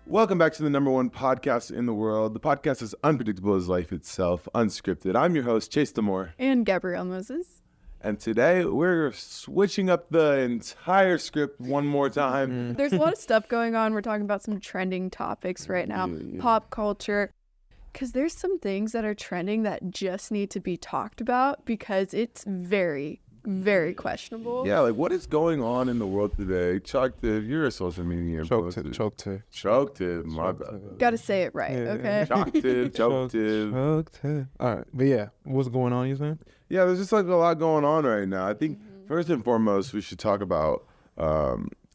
Welcome back to the number one podcast in the world. The podcast is unpredictable as life itself, Unscripted. I'm your host, Chase Demore. And Gabrielle Moses. And today we're switching up the entire script one more time. There's a lot of stuff going on. We're talking about some trending topics right now, pop culture. Because there's some things that are trending that just need to be talked about because it's very, very questionable. Yeah, like what is going on in the world today? Choctive, you're a social media influencer. Choctive, my bad. Gotta say it right, okay? Choctive. All right, but yeah, what's going on, you saying? Yeah, there's just like a lot going on right now. I think first and foremost, we should talk about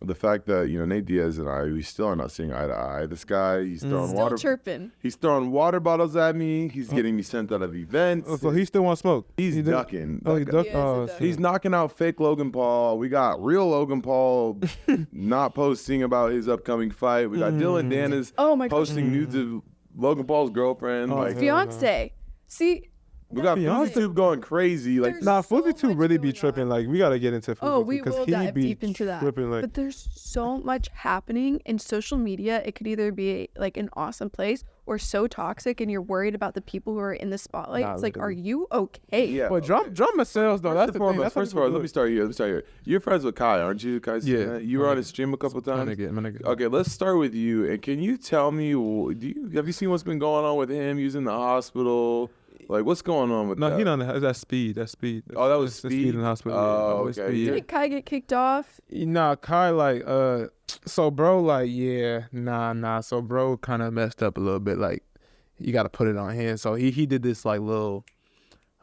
the fact that, you know, Nate Diaz and we still are not seeing eye to eye. This guy, he's throwing Still chirping. He's throwing water bottles at me. He's getting me sent out of events. Oh, so he still wants smoke? He's ducking. Oh, he ducked? Yeah, He's knocking out fake Logan Paul. We got real Logan Paul not posting about his upcoming fight. We got Dylan Dennis posting nudes of Logan Paul's girlfriend. His fiance. See, we got FouseyTube going crazy. Like, nah, FouseyTube really be tripping. Like, we gotta get into FouseyTube. Oh, we will dive deep into that. Like, but there's so much happening in social media. It could either be like an awesome place or so toxic, and you're worried about the people who are in the spotlight. It's like, are you okay? Yeah. But drama sells though. That's the thing. First of all, let me start here. You're friends with Kai, aren't you? Kai Cenat? You were on his stream a couple times. My nigga. Okay, let's start with you. And can you tell me, have you seen what's been going on with him? He was in the hospital. Like, what's going on with that? No, he don't. That's speed. Oh, that was speed in the hospital. Oh, okay. Did Kai get kicked off? Nah, Kai, like, so bro, like, yeah, nah. So bro kind of messed up a little bit. Like, you got to put it on him. So he did this, like, little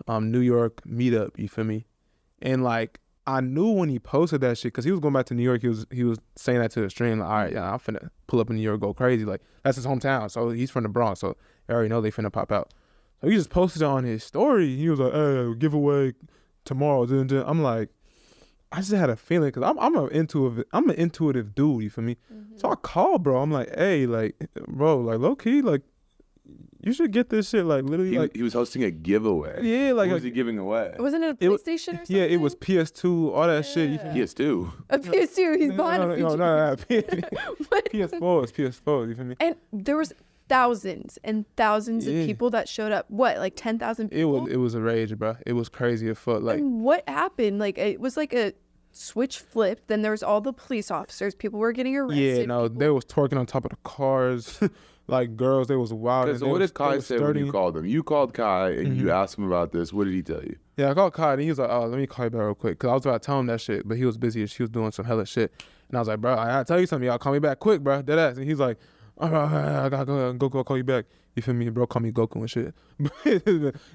New York meetup, you feel me? And, like, I knew when he posted that shit, because he was going back to New York, he was saying that to the stream, like, all right, yeah, I'm finna pull up in New York, go crazy. Like, that's his hometown. So he's from the Bronx, so I already know they finna pop out. So he just posted it on his story. He was like, hey, giveaway tomorrow. I'm like, I just had a feeling, because I'm an intuitive dude, you feel me? So I called bro. I'm like, hey, like, bro, like, low-key, like, you should get this shit, like, literally. He was hosting a giveaway. Yeah, like. What was he giving away? Wasn't it a PlayStation or something? Yeah, it was PS2, all that shit. PS2? A PS2, he's behind a feature. No, PS4, it's PS4, you feel me? And there was thousands and thousands of people that showed up. What, like 10,000 people? It was a rage, bro. It was crazy as fuck. Like, and what happened? Like, it was like a switch flipped. Then there was all the police officers. People were getting arrested. Yeah, no, they was twerking on top of the cars. Like, girls, they was wild. So what did Kai say when you called him? You called Kai and you asked him about this. What did he tell you? Yeah, I called Kai and he was like, oh, let me call you back real quick. Because I was about to tell him that shit, but he was busy and she was doing some hella shit. And I was like, bro, I gotta tell you something. Y'all call me back quick, bro. Deadass. And he's like, all right, I gotta go call you back. You feel me? Bro, call me Goku and shit.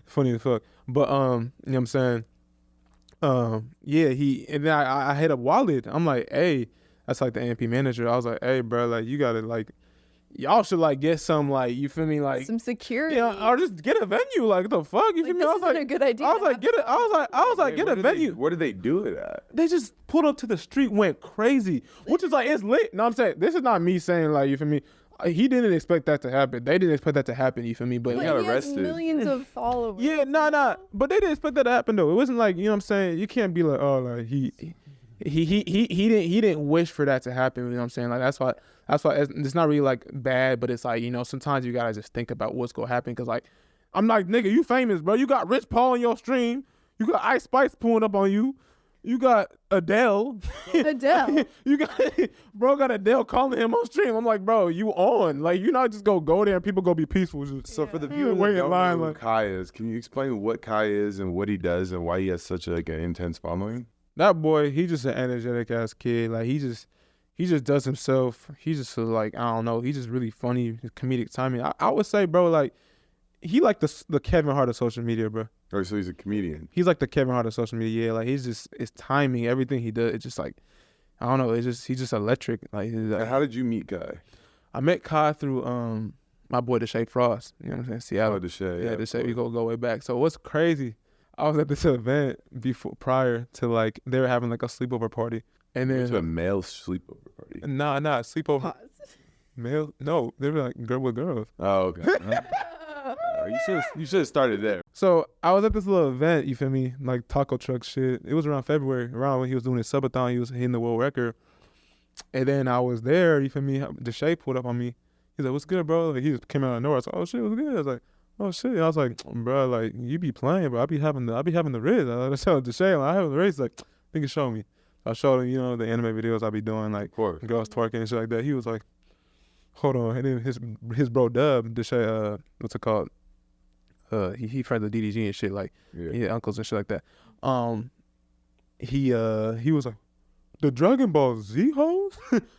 Funny as fuck. But, you know what I'm saying? Yeah, and then I hit up Wallet. I'm like, hey, that's like the AMP manager. I was like, hey, bro, like, you gotta, like, y'all should, like, get some, like, you feel me? Like, some security. Yeah, or just get a venue. Like, what the fuck? You feel me? I was like, a good idea. I was like, get a venue. Where did they do it at? They just pulled up to the street, went crazy, which is like, it's lit. No, I'm saying, this is not me saying, like, you feel me? He didn't expect that to happen. They didn't expect that to happen, you feel me? But he got has arrested. Millions of followers. Yeah, nah. But they didn't expect that to happen, though. It wasn't like, you know what I'm saying? You can't be like, oh, like, he didn't wish for that to happen, you know what I'm saying? Like, that's why it's not really, like, bad, but it's like, you know, sometimes you gotta just think about what's gonna happen, because, like, I'm like, nigga, you famous, bro. You got Rich Paul on your stream. You got Ice Spice pulling up on you. You got Adele. You got Adele calling him on stream. I'm like, bro, you on. Like, you not just go there and people go be peaceful. So for the viewers that don't know who Kai is, can you explain what Kai is and what he does and why he has such an intense following? That boy, he just an energetic ass kid. Like, he just does himself. He's just like, I don't know. He's just really funny, comedic timing. I would say, bro, like, he like the Kevin Hart of social media, bro. Oh, so he's a comedian. He's like the Kevin Hart of social media. Yeah, like, it's timing, everything he does. It's just like, I don't know. He's just electric. Like, and how did you meet Kai? I met Kai through my boy Deshae Frost. You know what I'm saying? Seattle. Oh, Deshae. Yeah, Deshae. We go way back. So what's crazy? I was at this event prior to, like, they were having like a sleepover party, and then a male sleepover party. Nah, sleepover. Pause. Male? No, they were like girl with girls. Oh, okay. You should have started there. So I was at this little event, you feel me, like taco truck shit. It was around February, around when he was doing his subathon. He was hitting the world record, And then I was there, you feel me? Deshae pulled up on me. He's like, what's good, bro? Like, he just came out of nowhere. I was like, oh shit, what's good? I was like, oh shit. I was like, bro, like, you be playing, bro. I be having the riz. I told Deshae, like, I have the riz. Like, think you show me. I showed him, you know, the anime videos I be doing, like girls twerking and shit like that. He was like, hold on. And then his bro Dub, Deshae, what's it called? He friends with DDG and shit, like, yeah, uncles and shit like that. He was like, the Dragon Ball Z hoes?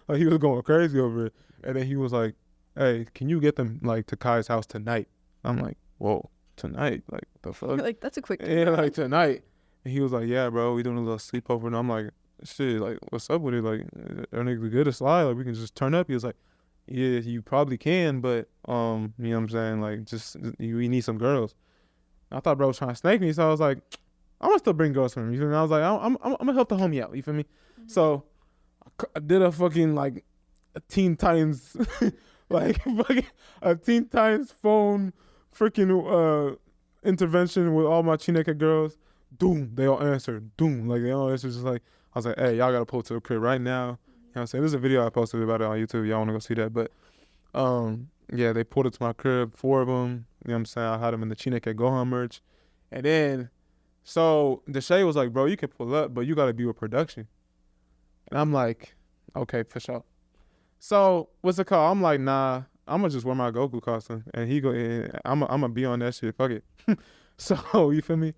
Like, he was going crazy over it. And then he was like, hey, can you get them, like, to Kai's house tonight? I'm like, whoa, tonight? Like, the fuck? You're like, that's a quick yeah, like, tonight. And he was like, yeah, bro, we doing a little sleepover. And I'm like, shit, like, what's up with it? Like, are niggas good to slide? Like, we can just turn up. He was like, yeah, you probably can, but, you know what I'm saying? Like, we need some girls. I thought bro was trying to snake me, so I was like, I'm gonna still bring girls for him. You feel me? I was like, I'm gonna help the homie out. You feel me? Mm-hmm. So I did a fucking like a Teen Titans, like fucking a Teen Titans phone freaking intervention with all my Chineke girls. Doom, they all answered. Doom, like they all answered. Just like I was like, hey, y'all gotta pull to the crib right now. You know what I'm saying? There's a video I posted about it on YouTube. Y'all wanna go see that? But yeah, they pulled it to my crib, 4 of them. You know what I'm saying? I had them in the Chineke Gohan merch. And then, so Deshae was like, bro, you can pull up, but you got to be with production. And I'm like, okay, for sure. So what's it called? I'm like, nah, I'm going to just wear my Goku costume. And he go, I'm going to be on that shit. Fuck it. So, you feel me?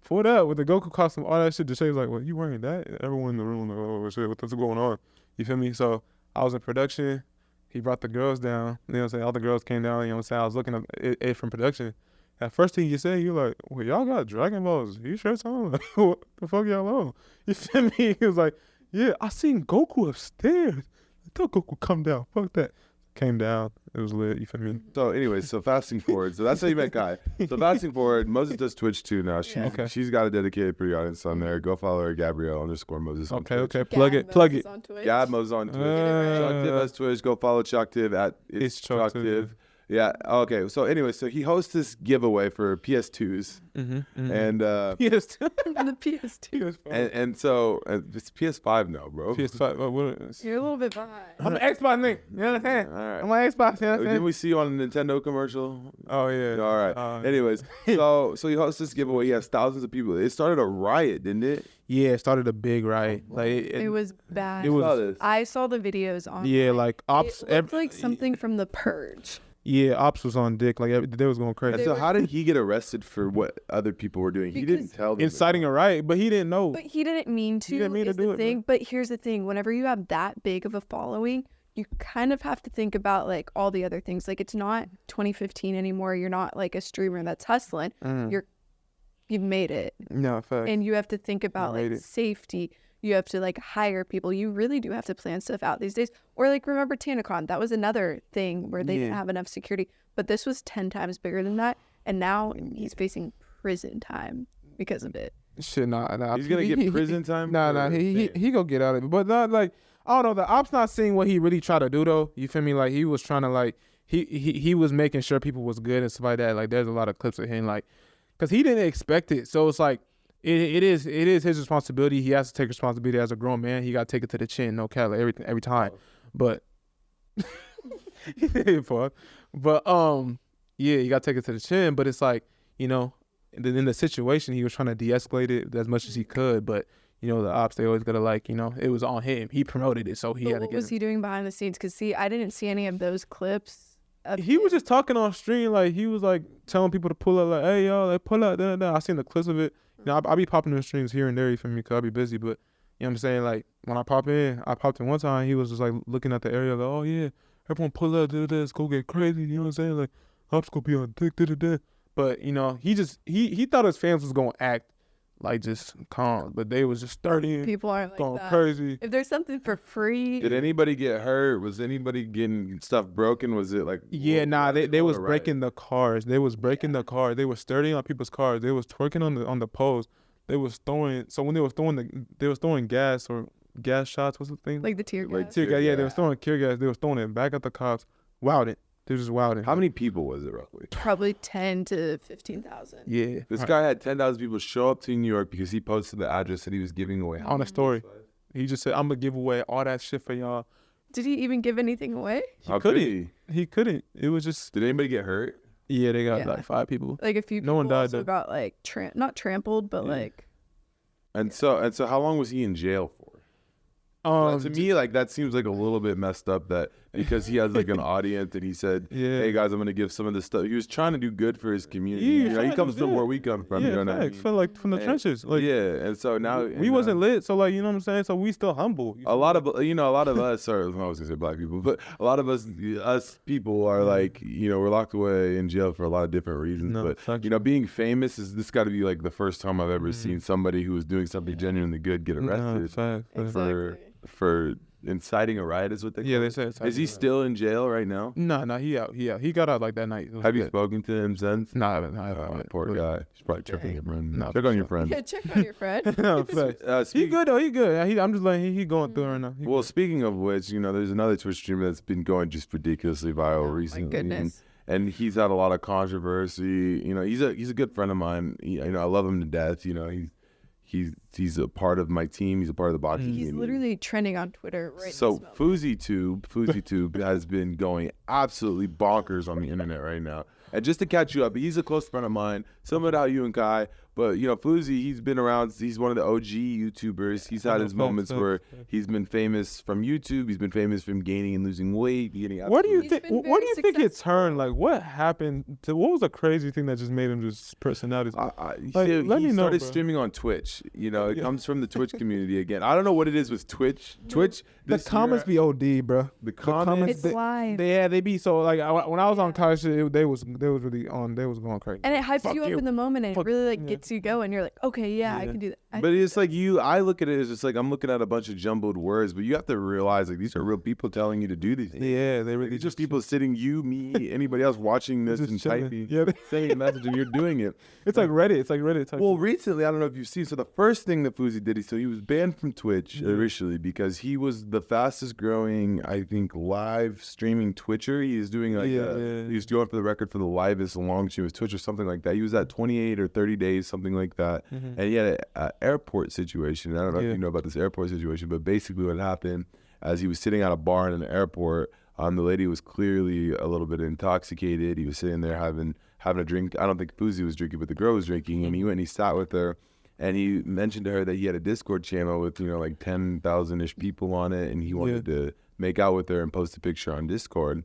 Pulled up with the Goku costume, all that shit. Deshae was like, well, you wearing that? Everyone in the room, like, oh, shit, what's going on? You feel me? So I was in production. He brought the girls down. You know what I'm saying? All the girls came down. You know what I'm saying? I was looking at it from production. At first thing you said, you're like, well, y'all got Dragon Balls. You sure on? Like, what the fuck y'all on? You feel me? He was like, yeah, I seen Goku upstairs. I thought Goku come down. Fuck that. Came down. It was lit. You feel me? So anyways, so fasting forward. So that's how you met Kai. So fasting forward, Moses does Twitch too now. She's got a dedicated pretty audience on there. Go follow her, Gabrielle_Moses on Twitch. Okay. Plug it. Gab Moses on Twitch. Choctiv has Twitch. Go follow Choctiv at It's Choctiv. Yeah. Okay. So anyway, so he hosts this giveaway for PS2s, and PS2, the PS2, and so it's PS5 now, bro. PS5. You're a little bit behind. I'm an Xbox nigga. You know what I'm saying? All right. I'm an Xbox. You know what I'm saying? Didn't we see you on a Nintendo commercial? Oh yeah. All right. Anyways, so he hosts this giveaway. He has thousands of people. It started a riot, didn't it? Yeah, it started a big riot. Like it was bad. It was. I saw the videos on. Yeah, like ops. It looked like something from The Purge. Yeah, ops was on dick. Like they was going crazy. So how did he get arrested for what other people were doing? He didn't tell them. Inciting a riot, but he didn't know. But he didn't mean to. He didn't mean to do it. But here's the thing: whenever you have that big of a following, you kind of have to think about like all the other things. Like it's not 2015 anymore. You're not like a streamer that's hustling. You've made it. No, fact. And you have to think about like safety. You have to like hire people. You really do have to plan stuff out these days. Or like remember TanaCon, that was another thing where they didn't have enough security. But this was 10 times bigger than that. And now he's facing prison time because of it. Shit, nah. He's gonna get prison time? Nah. He gonna get out of it. But not like, I don't know, the ops not seeing what he really tried to do though. You feel me? Like he was trying to like, he was making sure people was good and stuff like that. Like there's a lot of clips of him like, cause he didn't expect it. So it's like, It is his responsibility. He has to take responsibility as a grown man. He got to take it to the chin, no cap, like every time. But yeah, you got to take it to the chin. But it's like, you know, in the situation, he was trying to de-escalate it as much as he could. But you know, the ops, they always gotta like, you know, it was on him. He promoted it, so he had to get. What was he doing behind the scenes? Cause see, I didn't see any of those clips. He was just talking on stream, like he was like telling people to pull up, like, hey y'all, like pull up. I seen the clips of it. You know, I be popping in streams here and there, you feel me? Cause I be busy, but you know what I'm saying? Like when I popped in one time, he was just like looking at the area, like, oh yeah, everyone pull up, let's go get crazy. You know what I'm saying? Like, ops gonna be on dick, But you know, he thought his fans was gonna act like just calm, but they was just 30. People aren't like going that. Crazy. If there's something for free. Did anybody get hurt? Was anybody getting stuff broken? Was it like? Yeah, they was breaking the cars. They was breaking the car. They was sturdying on people's cars. They was twerking on the poles. They was throwing. So when they was throwing gas or gas shots. What's the thing? Like the tear gas. Like tear gas. Yeah, they was throwing tear gas. They was throwing it back at the cops. Wilding. They just wilding. How many people was it roughly? Probably 10 to 15,000. Yeah. This guy had 10,000 people show up to New York because he posted the address that he was giving away. On a story. He just said, I'm gonna give away all that shit for y'all. Did he even give anything away? How could he? He couldn't. It was just. Did anybody get hurt? Yeah, they got like 5 people. Like a few people one died also though. got like not trampled, but like. And so how long was he in jail for? To me, like that seems like a little bit messed up. That because he has like an audience and he said, "Hey guys, I'm gonna give some of this stuff." He was trying to do good for his community. Yeah, you know, he comes from where we come from. Yeah, you know what I mean? From the trenches. Like, and so now we wasn't lit, so like you know what I'm saying. So we still humble. A lot of us are. I was gonna say black people, but a lot of us people are like we're locked away in jail for a lot of different reasons. But being famous this got to be like the first time I've ever seen somebody who was doing something genuinely good get arrested for inciting a riot is what they call it. They said. Is he still in jail right now? No, he out. He got out like that night. Have you spoken to him since? No, I haven't. Poor guy. He's probably checking your friend. No, check on your friend. Yeah, check on your friend. He good though. He good. I'm just like he going through right now. Well, speaking of which, there's another Twitch streamer that's been going just ridiculously viral recently. My goodness. And he's had a lot of controversy. He's a good friend of mine. I love him to death. He's a part of my team. He's a part of the boxing community. He's literally trending on Twitter right now. So FouseyTube has been going absolutely bonkers on the internet right now. And just to catch you up, he's a close friend of mine, similar to how you and Kai. But Fousey, he's been around. He's one of the OG YouTubers. He's had his moments where he's been famous from YouTube. He's been famous from gaining and losing weight. What do you think? What do you think it turned? Like, what happened? What was the crazy thing that just made him just personality? He started streaming on Twitch. It comes from the Twitch community again. I don't know what it is with Twitch. The comments be OD, bro. The comments. It's live. They be so like when I was on Kai shit, they was really on. They was going crazy. And it hypes you up in the moment, and it really like gets you going. You're like, okay, I can do that. But it's like I look at it as just like I'm looking at a bunch of jumbled words, but you have to realize like these are real people telling you to do these things. Yeah, they really like, just people sitting, me, anybody else watching this and typing, saying a message, and you're doing it. It's like Reddit. Well, recently, I don't know if you've seen. So the first thing that Fousey did, he was banned from Twitch initially because he was the fastest growing, I think, live streaming Twitcher. He is doing like he was going for the record for the livest long stream of Twitch or something like that. He was at 28 or 30 days, something like that. And he had an airport situation. I don't know if you know about this airport situation, but basically what happened as he was sitting at a bar in an airport, the lady was clearly a little bit intoxicated. He was sitting there having a drink. I don't think Fousey was drinking, but the girl was drinking, and he went and he sat with her. And he mentioned to her that he had a Discord channel with, like 10,000-ish people on it, and he wanted to make out with her and post a picture on Discord.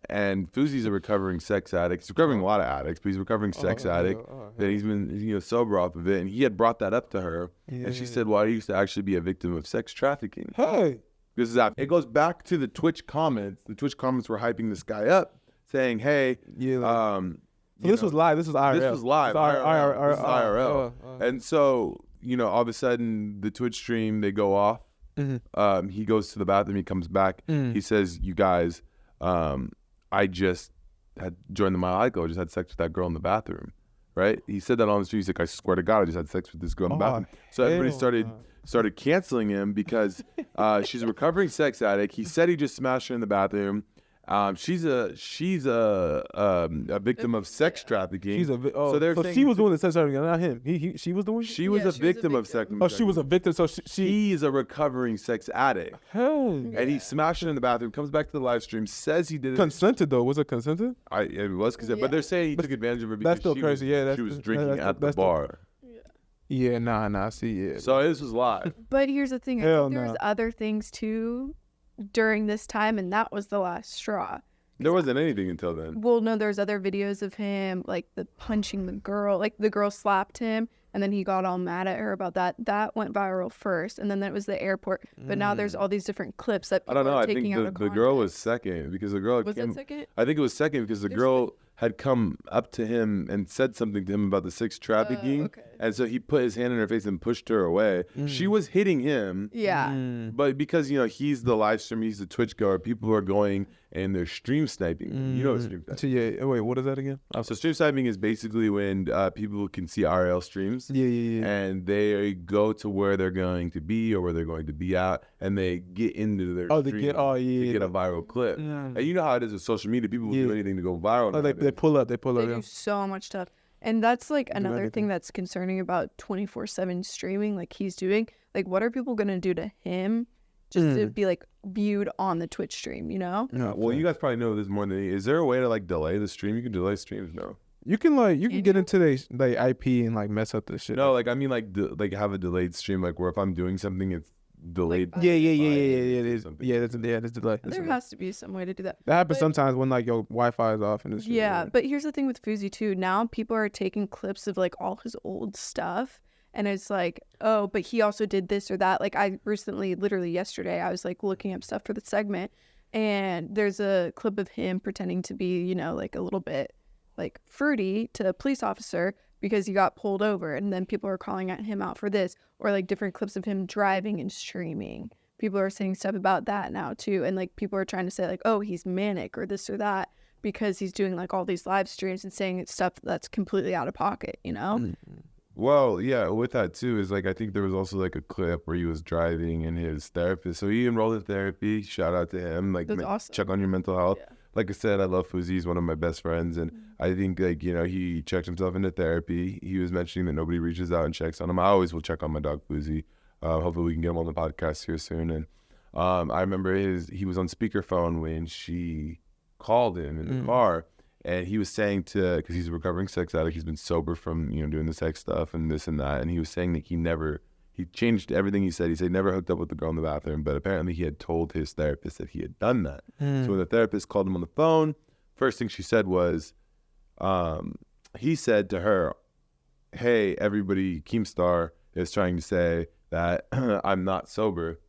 And Fousey's a recovering sex addict. He's recovering a lot of addicts, but he's a recovering sex addict. That he's been sober off of it. And he had brought that up to her. And she said, well, I used to actually be a victim of sex trafficking. Hey. This is after. It goes back to the Twitch comments. The Twitch comments were hyping this guy up, saying, hey, this was live. This was IRL. This was live. IRL. This is IRL. And so, all of a sudden, the Twitch stream, they go off. He goes to the bathroom. He comes back. He says, you guys, I just had joined the Mile High Club. I just had sex with that girl in the bathroom. Right? He said that on the street. He's like, I swear to God, I just had sex with this girl in the bathroom. So everybody started canceling him because she's a recovering sex addict. He said he just smashed her in the bathroom. She's a victim of sex trafficking. So she was doing the sex trafficking, not him. She was doing. She was a victim of sex. Oh, she was a victim. So she's a recovering sex addict. And he smashed her in the bathroom. Comes back to the live stream. Says he did it. Consented though. Was it consented? It was consented, but they're saying he took advantage of her because that's still crazy. She was drinking at the bar. Yeah, nah, see, So this was live. But here's the thing. I think there's other things too during this time, and that was the last straw. There wasn't anything until then. Well, no, there's other videos of him, like the punching the girl. Like the girl slapped him, and then he got all mad at her about that. That went viral first, and then that was the airport. But now there's all these different clips that people are taking out of context. I think the girl was second because the girl was that second? I think it was second because the girl had come up to him and said something to him about the sex trafficking. And so he put his hand in her face and pushed her away. She was hitting him. Yeah. But because, he's the live streamer, he's the Twitch goer, people are going and they're stream sniping. You know what stream sniping is? Yeah. Wait, what is that again? So stream sniping is basically when people can see RL streams. Yeah. And they go to where they're going to be or where they're going to be at, and they get into their stream to get a viral clip. And you know how it is with social media. People will do anything to go viral. They pull up. They do so much stuff. And that's like another thing that's concerning about 24/7 streaming, like he's doing. Like, what are people gonna do to him just to be like viewed on the Twitch stream? You know? No, well, you guys probably know this more than me. Is there a way to like delay the stream? You can delay streams, no? You can get into the IP and like mess up the shit. No, like I mean like have a delayed stream, like where if I'm doing something, it's delayed. Like, Yeah. It is. Yeah, there's delay. There has to be some way to do that. That happens sometimes when like your Wi-Fi is off and it's Yeah, but here's the thing with Fousey too. Now people are taking clips of like all his old stuff, and it's like, oh, but he also did this or that. Like I recently, literally yesterday, I was like looking up stuff for the segment, and there's a clip of him pretending to be, you know, like a little bit like fruity to a police officer because he got pulled over, and then people are calling at him out for this, or like different clips of him driving and streaming. People are saying stuff about that now too, and like people are trying to say like, oh, he's manic or this or that because he's doing like all these live streams and saying stuff that's completely out of pocket, you know? Well, yeah, with that too is like I think there was also like a clip where he was driving and his therapist. So he enrolled in therapy. Shout out to him. Like That's awesome. Check on your mental health. Yeah. Like I said, I love Fousey. He's one of my best friends, and I think like you know he checked himself into therapy. He was mentioning that nobody reaches out and checks on him. I always will check on my dog Fousey. Hopefully we can get him on the podcast here soon. And I remember he was on speakerphone when she called him in the car. And he was saying because he's a recovering sex addict, he's been sober from, you know, doing the sex stuff and this and that. And he was saying that he changed everything he said. He said he never hooked up with the girl in the bathroom, but apparently he had told his therapist that he had done that. So when the therapist called him on the phone, first thing she said was, he said to her, hey, everybody, Keemstar is trying to say that I'm not sober.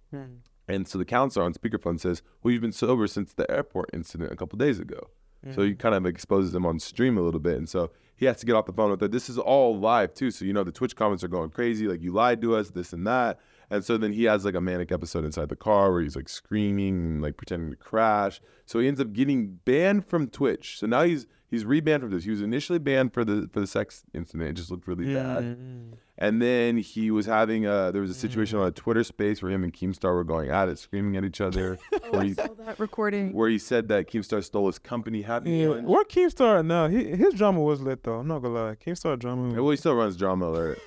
And so the counselor on speakerphone says, well, you've been sober since the airport incident a couple days ago. So he kind of exposes him on stream a little bit. And so he has to get off the phone with her. This is all live too. So, you know, the Twitch comments are going crazy. Like, you lied to us, this and that. And so then he has like a manic episode inside the car where he's like screaming and like pretending to crash. So he ends up getting banned from Twitch. So now he's rebanned from this. He was initially banned for the sex incident. It just looked really bad. And then he was having there was a situation on a Twitter space where him and Keemstar were going at it, screaming at each other. I saw that recording. Where he said that Keemstar stole his company Happy Lunch. Where Keemstar now? His drama was lit though. I'm not gonna lie. Keemstar drama. Well, he still runs Drama Alert.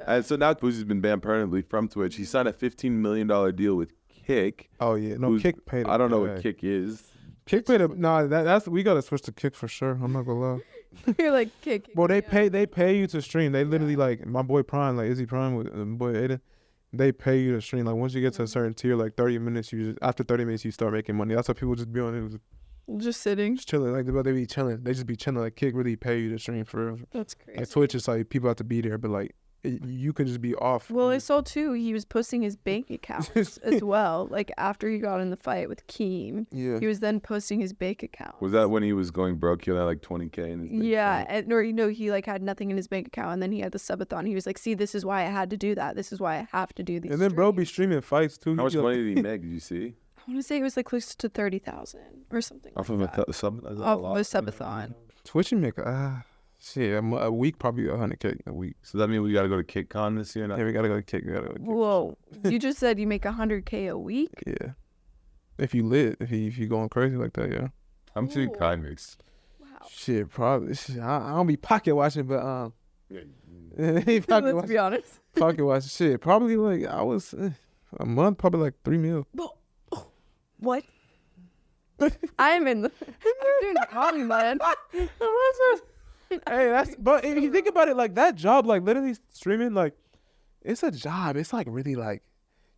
And so now Fousey's been banned permanently from Twitch. He signed a $15 million deal with Kick. Oh yeah, no, Kick paid. I don't know what Kick is. Kick paid. That's we gotta switch to Kick for sure. I'm not gonna lie. You're like, kick. Well, they pay you to stream. They literally like my boy Prime, like Izzy Prime with boy Aiden. They pay you to stream. Like once you get to a certain tier, like 30 minutes, after 30 minutes you start making money. That's why people just be on it. Just sitting. Just chilling. Like they be chilling. They just be chilling. Like Kick really pay you to stream for real. That's crazy. Like Twitch is like people have to be there, but like you can just be off. Well, I saw too, he was posting his bank accounts as well. Like after he got in the fight with Keem, he was then posting his bank account. Was that when he was going broke? He had like 20K in his bank account? Or you know, he like had nothing in his bank account, and then he had the subathon. He was like, "See, this is why I had to do that. This is why I have to do these." And then bro be streaming fights too. How much money did he make? Did you see? I want to say it was like close to 30,000 or something. Off like of that. off of a subathon. Twitch and make shit a week, probably 100K a week. So that means we got to go to KickCon this year? Yeah, we gotta go to Kick. Whoa, you just said you make 100K a week? Yeah, if you lit, if you going crazy like that, yeah. I'm too Kai mix. Wow. Shit, probably. I don't be pocket watching, but Let's be honest. Pocket watching, shit. Probably like I was a month, probably like 3 mil. What? I'm doing the comedy, man. Hey, but if you think about it, like that job, like literally streaming, like it's a job. It's like really like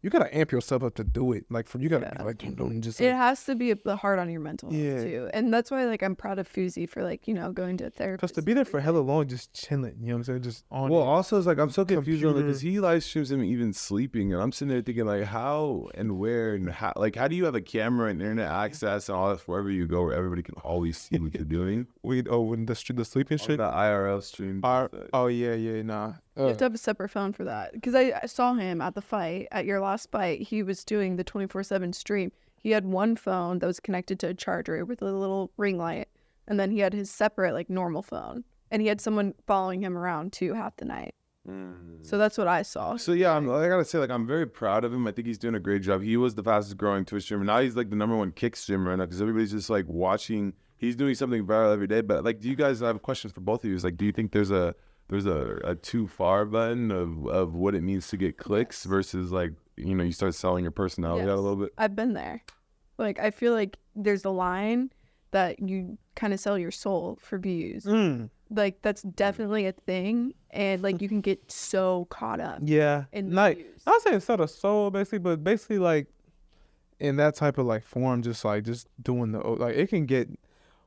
you gotta amp yourself up to do it. Like you gotta be like just. It has to be hard on your mental health too, and that's why like I'm proud of Fousey for like going to a therapist. Because to be there for hella long, just chilling, you know what I'm saying, just on. Well, also it's like I'm so confused because he live streams him even sleeping, and I'm sitting there thinking like how and where and how do you have a camera and internet access and all that wherever you go where everybody can always see what you're doing? When the sleeping shit. The IRL stream. Oh yeah, nah. You have to have a separate phone for that. Because I saw him at the fight, at your last fight. He was doing the 24/7 stream. He had one phone that was connected to a charger with a little ring light. And then he had his separate, like, normal phone. And he had someone following him around, too, half the night. So that's what I saw. So, yeah, I gotta say, like, I'm very proud of him. I think he's doing a great job. He was the fastest growing Twitch streamer. Now he's, like, the #1 Kick streamer right now because everybody's just, like, watching. He's doing something viral every day. But, like, do you guys, I have questions for both of you. Is, like, do you think there's a there's a too far button of what it means to get clicks versus like, you know, you start selling your personality out a little bit. I've been there. Like, I feel like there's a line that you kind of sell your soul for views. Like, that's definitely a thing. And, like, you can get so caught up. Yeah. In the like, views. I'm not saying sell the soul, basically, but basically, like, in that type of, like, form, just doing the, like, it can get,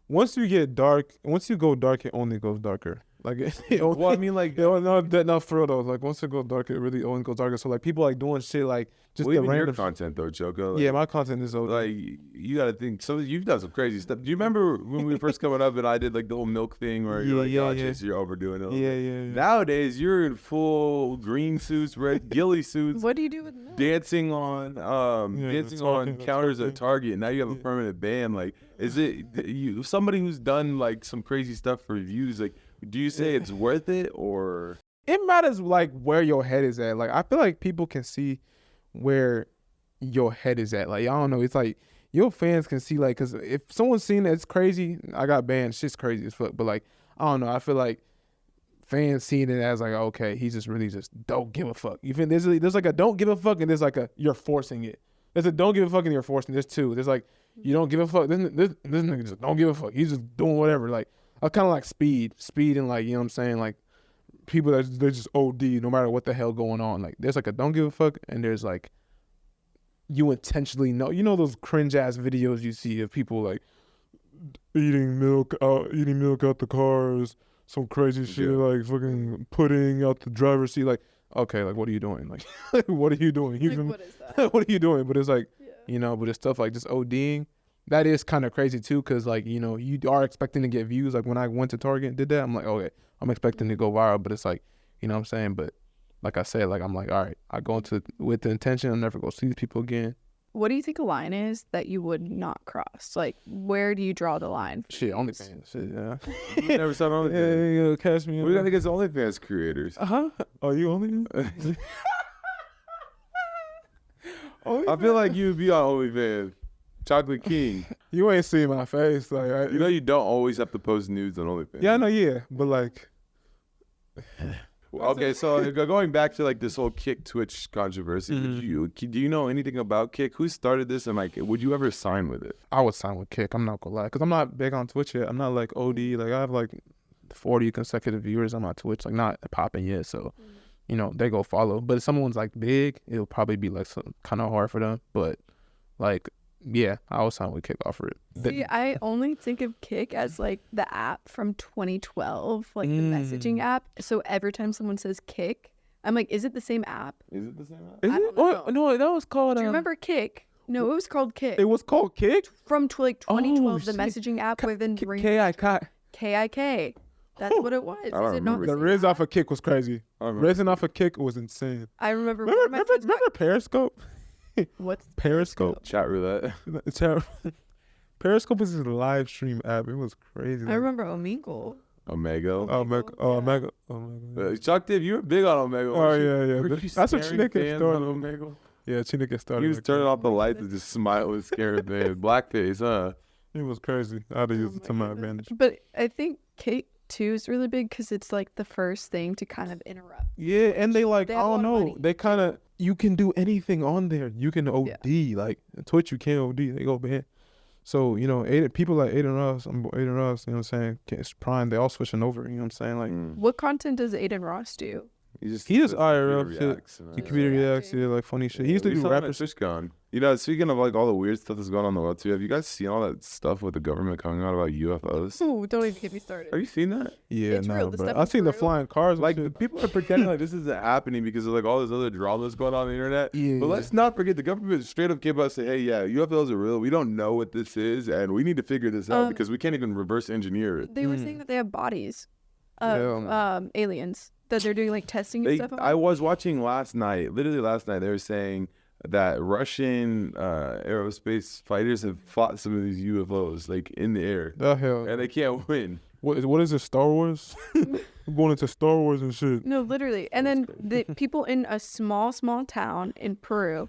once you go dark, it only goes darker. Like, Well, I mean, like, no, for real though. Like, once it goes darker, it really only goes darker. So, like, people like doing shit like just the even random your content though, Choco. Like, yeah, my content is like, you gotta think. So you've done some crazy stuff. Do you remember when we were first coming up and I did like the whole milk thing where you're like, oh, Chase, you're overdoing it. Yeah. Nowadays, you're in full green suits, red ghillie suits. What do you do with milk? Dancing on counters at Target. Now you have a permanent ban. Like, is it somebody who's done like some crazy stuff for views? Like, do you say it's worth it, or it matters like where your head is at? Like, I feel like people can see where your head is at. Like, I don't know. It's like your fans can see, like, because if someone's seen that it's crazy, I got banned. Shit's crazy as fuck. But like, I don't know. I feel like fans seeing it as like, okay, he's just really just don't give a fuck. You feel there's like a don't give a fuck and there's like a you're forcing it. There's a don't give a fuck and you're forcing. There's two. There's like you don't give a fuck. This nigga just don't give a fuck. He's just doing whatever. Like, I kind of like speed and like, you know what I'm saying? Like, people that they're just OD no matter what the hell going on. Like, there's like a don't give a fuck and there's like you intentionally know. You know those cringe ass videos you see of people like eating milk out the cars, some crazy shit, like fucking pudding out the driver's seat. Like, okay, like what are you doing? Like, what are you doing? Like, what is that? What are you doing? But it's like, you know, but it's stuff like just ODing. That is kind of crazy too, because like, you know, you are expecting to get views. Like when I went to Target and did that, I'm like, okay, I'm expecting to go viral, but it's like, you know what I'm saying? But like I said, like I'm like, all right, I go into with the intention I'm never gonna see these people again. What do you think a line is that you would not cross? Like, where do you draw the line? Shit, OnlyFans. Shit, yeah. you never saw OnlyFans? Yeah, catch me. What do you think it's OnlyFans creators? Oh, you OnlyFans? I feel like you'd be on OnlyFans. Chocolate King. You ain't seen my face, like you know you don't always have to post nudes on OnlyFans. Yeah, I know, yeah, but like. Okay, so going back to like this whole Kick Twitch controversy, do you know anything about Kick? Who started this, and like, would you ever sign with it? I would sign with Kick. I'm not gonna lie, because I'm not big on Twitch yet. I'm not like OD. Like I have like 40 consecutive viewers on my Twitch, like not popping yet. So, you know, they go follow. But if someone's like big, it'll probably be like kind of hard for them. But like, yeah, I would sign with Kick off for it. See, I only think of Kick as like the app from 2012, like the messaging app. So every time someone says Kick, I'm like, is it the same app? Is it the same app? I don't know. No, that was called. Do you remember Kick? No, it was called Kick. It was called Kick? From like 2012, the shit. messaging app within K-I-K. K-I-K. That's what it was. Is it not The same Riz app? off of Kick was crazy. Rizzing off of Kick was insane. I remember. one of my friends Remember Periscope? What's Periscope? Chat roulette. Periscope is a live stream app. It was crazy. I remember Omegle. Omegle. Omega. Chuck Dib, you were big on Omegle. Oh yeah. Were you That's what scaring Chineke fans started. on Omegle? Yeah, Chineke started. He was like turning that. off the lights and just smile and scare man. Blackface, huh? It was crazy. I had to use it to my advantage. But I think Kick too is really big because it's like the first thing to kind of interrupt. Yeah, and they like, They I have a lot don't of know. money. They kind of, you can do anything on there. You can OD. Like Twitch, you can't OD. They go bad. So, you know, people like Aiden Ross, you know what I'm saying? It's Prime, they all switching over, you know what I'm saying? Like, What content does Aiden Ross do? He just IRL shit. reacts, He community reacts, yeah, like funny shit. He used to do rapper shit. TwitchCon. You know, speaking of like all the weird stuff that's going on in the world too, have you guys seen all that stuff with the government coming out about UFOs? Oh, don't even get me started. Have you seen that? Yeah, It's real, no, the bro. stuff I is seen the real. flying cars. Like Like, people are pretending like this isn't happening because of like all this other drama that's going on the internet. Yeah, But let's not forget the government straight up came out and say, hey, yeah, UFOs are real. We don't know what this is, and we need to figure this out because we can't even reverse engineer it. They were saying that they have bodies Hell of no. aliens that they're doing like testing and stuff. I was watching literally last night, they were saying that Russian aerospace fighters have fought some of these UFOs like in the air, the hell. and they can't win. What is it, Star Wars? We're going into Star Wars and shit. No, literally. And then the people in a small town in Peru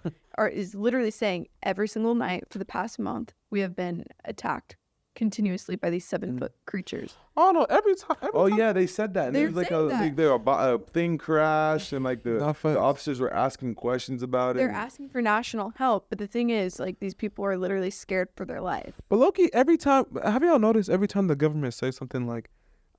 is literally saying every single night for the past month we have been attacked continuously by these 7-foot creatures. Oh no! Every time. Yeah, they said that. And They're there was like saying a thing crashed, and like the officers were asking questions about it. They're asking for national help, but the thing is, like, these people are literally scared for their life. But Loki, every time, have y'all noticed? Every time the government says something, like,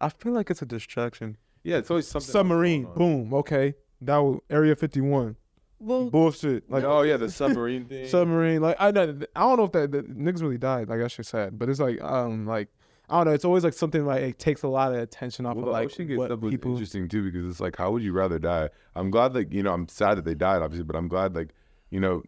I feel like it's a distraction. Yeah, it's always something. Submarine, boom, okay, that was Area 51. Well, Bullshit. Like, oh yeah, the submarine thing. Submarine. Like, I don't know if the niggas really died. Like, that's just sad. But it's like, I don't know. It's always like something like it takes a lot of attention off of like ocean gate what stuff was people. interesting too, because it's like, how would you rather die? I'm glad, like, I'm sad that they died, obviously, but I'm glad, like,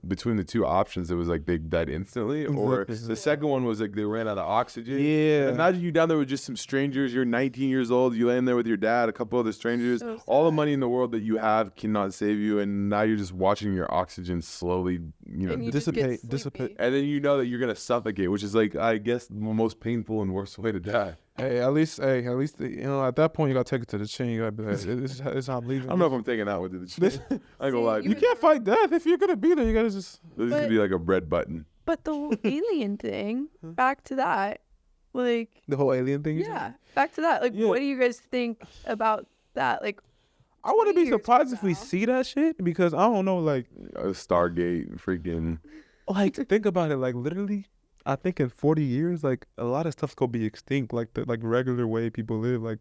between the two options, it was like they died instantly, or the second one was like they ran out of oxygen. Yeah. Imagine you down there with just some strangers. You're 19 years old. You laying there with your dad, a couple other strangers. So all the money in the world that you have cannot save you, and now you're just watching your oxygen slowly, And you just get dissipate. and then you know that you're gonna suffocate, which is like, I guess, the most painful and worst way to die. Hey, at least, at that point you gotta take it to the chin. You gotta be like, it's not leaving. I don't know if I'm taking that with the chin. I ain't gonna lie. You can't fight death if you're gonna be there. You gotta just. This could be like a red button. But the whole alien thing, back to that, like, The whole alien thing. yeah, back to that. Like, Yeah. what do you guys think about that? Like, I wouldn't 20 be years surprised from if we now. see that shit because I don't know, like Stargate, freaking. think about it, like literally. I think in 40 years, like a lot of stuff's gonna be extinct, like the regular way people live. Like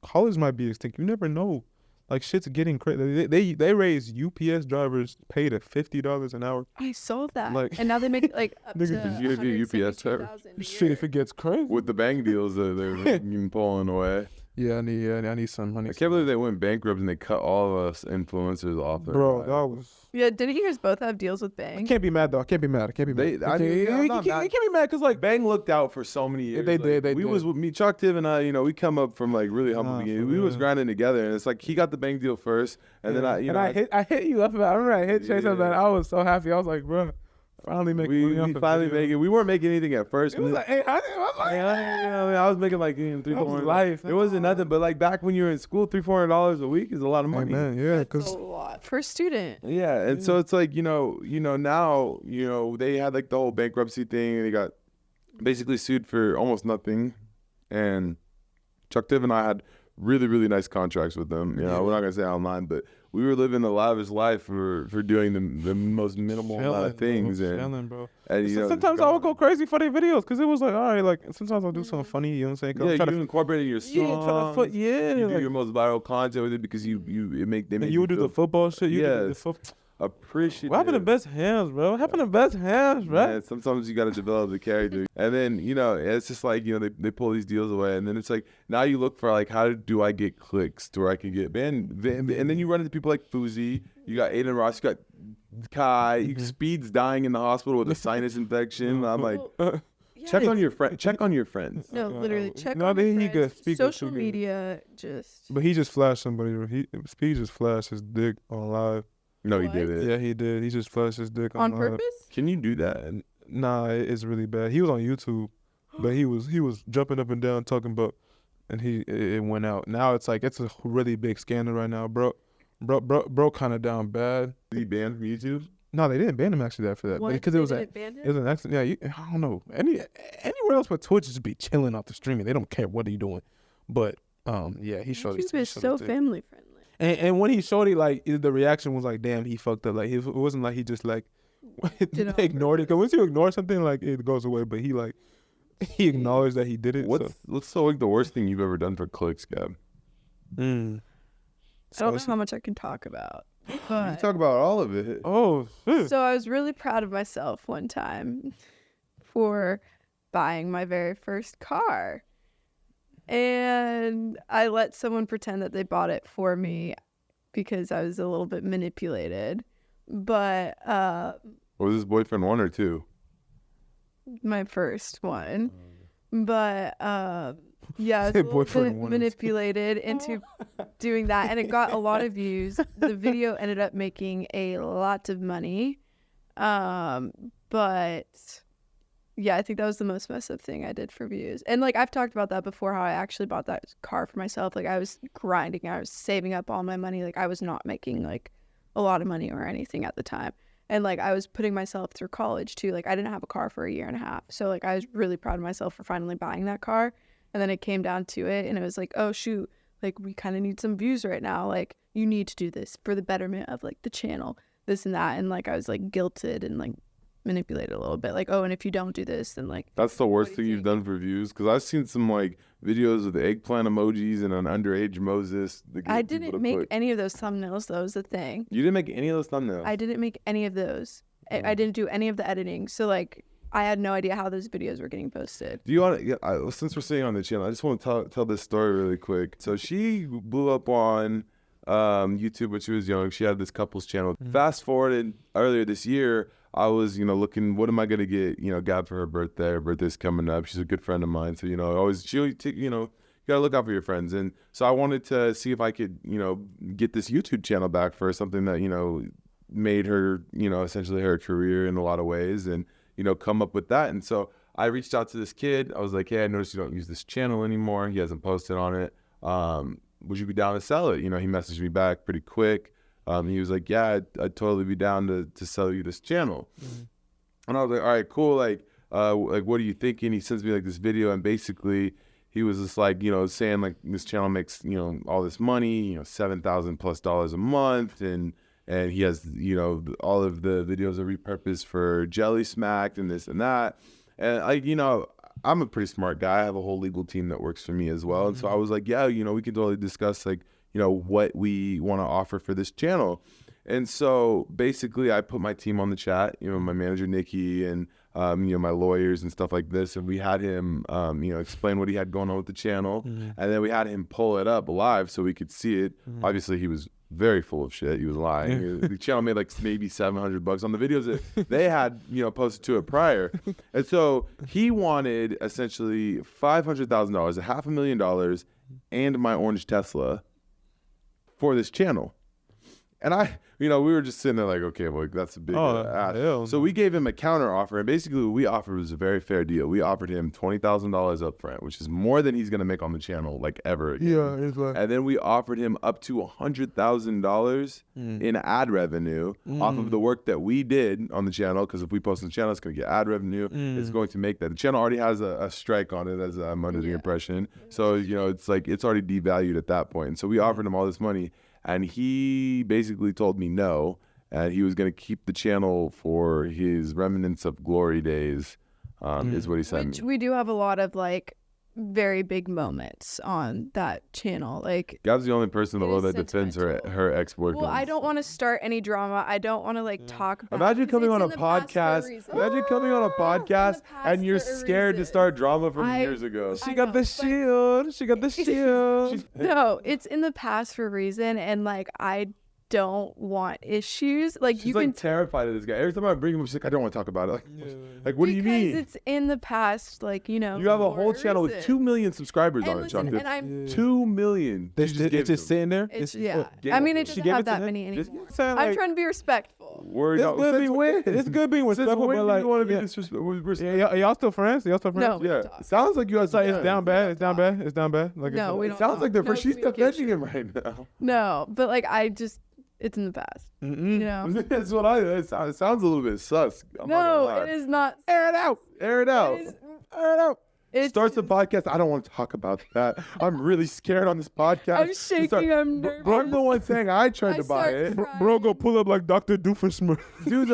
college might be extinct. You never know. Like shit's getting crazy. They raise UPS drivers paid at $50 an hour. I saw that. Like- and now they make like up to Nigga, you be a UPS driver. 172,000 a Shit, year. if it gets crazy. With the bang deals that they're pulling away. Yeah, I need some money. I can't believe they went bankrupt and they cut all of us influencers off their Bro, lives. that was. Yeah, didn't you guys both have deals with I Bang? can't be mad though. I can't be mad. I'm not You can't be mad because like Bang looked out for so many years. They did, they we did. was with me, Chuck Tiv and I, we come up from like really humble Nah, beginnings. for We was real. grinding together, and it's like he got the Bang deal first, and then I hit you up about. I remember I hit Chase up that. Yeah. I was so happy. I was like, bro, finally making money off we the finally video. make it. We weren't making anything at first. It was like, hey, I was making like $300, That was $400. life. It wasn't nothing, but like back when you were in school, $300-$400 a week is a lot of money. man, yeah, That's because a lot for a student. Yeah, and so it's like, now, they had like the whole bankruptcy thing, and they got basically sued for almost nothing. And Chuck Tiv and I had really, really nice contracts with them. We're not gonna say online, but we were living the lavish life for doing the most minimal amount of things. Bro. And Sometimes I would go crazy for their videos because it was like, all right, like sometimes I'll do something funny. You know what I'm saying? 'Cause Yeah, I'm trying you incorporated your songs. yeah, You do like, your most viral content with it because they make you would do the football shit. You do the Yes. appreciative. What happened to best hands, bro? What happened to best hands, right? Man, sometimes you got to develop the character. And then, it's just like, they pull these deals away. And then it's like, now you look for like, how do I get clicks to where I can get banned? And then you run into people like Fousey. You got Aiden Ross. You got Kai. Speed's dying in the hospital with a sinus infection. I'm like, Well, check yeah, on your friend. Check on your friends. No, literally, check No, on then your he friends. could speak with Social two good. media, just But he just flashed somebody. Speed just flashed his dick on live. No, he What? did it. Yeah, he did. He just flashed his dick on live. purpose. Can you do that? Nah, it's really bad. He was on YouTube, but he was jumping up and down talking about, and it went out. Now it's like it's a really big scandal right now, bro. Bro, kind of down bad. Is he banned from YouTube? No, they didn't ban him actually after that, What? because They it was didn't ban him? it was an accident. Yeah, I don't know. Anywhere else but Twitch just be chilling off the streaming. They don't care what are you doing. But yeah, he showed YouTube is so family friendly. And when he showed it, like the reaction was like, damn, he fucked up. Like it wasn't like he just like Did it on ignored it. Cause once you ignore something, like it goes away. But he acknowledged that he did it. What's so like the worst thing you've ever done for clicks, Gab? I don't know how much I can talk about. You But talk about all of it. Oh shit. so I was really proud of myself one time for buying my very first car. And I let someone pretend that they bought it for me because I was a little bit manipulated. But Was this boyfriend 1 or 2? my first one. But yeah, I was a little Boyfriend bit one. manipulated into doing that, and it got a lot of views. The video ended up making a lot of money. But yeah, I think that was the most messed up thing I did for views. And like I've talked about that before, how I actually bought that car for myself. Like I was grinding, I was saving up all my money. Like I was not making like a lot of money or anything at the time. And like I was putting myself through college too. Like I didn't have a car for a year and a half. So like I was really proud of myself for finally buying that car. And then it came down to it and it was like, oh shoot, like we kind of need some views right now. Like you need to do this for the betterment of like the channel, this and that. And like I was like guilted and like manipulated a little bit. Like, oh, and if you don't do this, then like. That's the worst thing you've done for views? Because I've seen some like videos with the eggplant emojis and an underage Moses. I didn't make any of those thumbnails. That was the thing. You didn't make any of those thumbnails? I didn't make any of those. I didn't do any of the editing. So like I had no idea how those videos were getting posted. Do you want to, since we're sitting on the channel, I just want to tell this story really quick. So she blew up on YouTube when she was young. She had this couples channel. Fast forwarded earlier this year, I was, looking, what am I going to get, Gab for her birthday? Her birthday's coming up. She's a good friend of mine. So, she always take, you got to look out for your friends. And so I wanted to see if I could, get this YouTube channel back for something that, made her, essentially her career in a lot of ways and, come up with that. And so I reached out to this kid. I was like, hey, I noticed you don't use this channel anymore. He hasn't posted on it. Would you be down to sell it? He messaged me back pretty quick. He was like, yeah, I'd totally be down to sell you this channel. And I was like, all right, cool. Like, what are you thinking? He sends me like this video and basically he was just like, saying like this channel makes, all this money, $7,000+ a month. And he has, all of the videos are repurposed for Jelly Smacked and this and that. And like, I'm a pretty smart guy. I have a whole legal team that works for me as well. And so I was like, yeah, we can totally discuss like, what we want to offer for this channel. And so basically I put my team on the chat, my manager, Nikki, and, my lawyers and stuff like this. And we had him, explain what he had going on with the channel. And then we had him pull it up live so we could see it. Obviously he was very full of shit. He was lying. The channel made like maybe $700 on the videos that they had, posted to it prior. And so he wanted essentially $500,000, $500,000, and my orange Tesla for this channel. And we were just sitting there like, okay, well, that's a big ask. So we gave him a counter offer, and basically what we offered was a very fair deal. We offered him $20,000 up front, which is more than he's going to make on the channel, like, ever again. Yeah, it's like... And then we offered him up to $100,000 in ad revenue off of the work that we did on the channel, because if we post on the channel, it's going to get ad revenue. It's going to make that. The channel already has a strike on it, as I'm under the impression. So, it's like it's already devalued at that point. And so we offered him all this money. And he basically told me no, and he was going to keep the channel for his remnants of glory days, is what he said. Which we do have a lot of, like, very big moments on that channel. Like, Gab's the only person in the world that defends her ex-boyfriend. Well, I don't want to start any drama. I don't want to, like, talk about Imagine coming on a podcast. Imagine coming on a podcast and you're scared to start drama from years ago. She got the shield. She got the shield. No, it's in the past for a reason, and, like, I don't want issues. Like, she's like terrified of this guy. Every time I bring him up, she's like, I don't want to talk about it. Like what do you mean? Because it's in the past, like, you have a whole channel with 2 million subscribers on it, Chuck. And I'm 2 million. It's just sitting there. I mean, it doesn't have that many anymore. I'm trying to be respectful. It's good being respectful, but like, you want to be disrespectful? Y'all still friends? No, yeah. Sounds like you guys. It's down bad. It's down bad. It's down bad. Like, no, we don't. It sounds like they're friends. She's defending him right now. No, but like it's in the past. That's what it sounds a little bit sus. No, it is not. Air it out. Air it out. Air it out. Starts the podcast. I don't want to talk about that. I'm really scared on this podcast. I'm shaking. I'm nervous. Bro, I'm the one saying I tried to buy it. Bro, go pull up like Dr. Doofenshmirtz. Dude's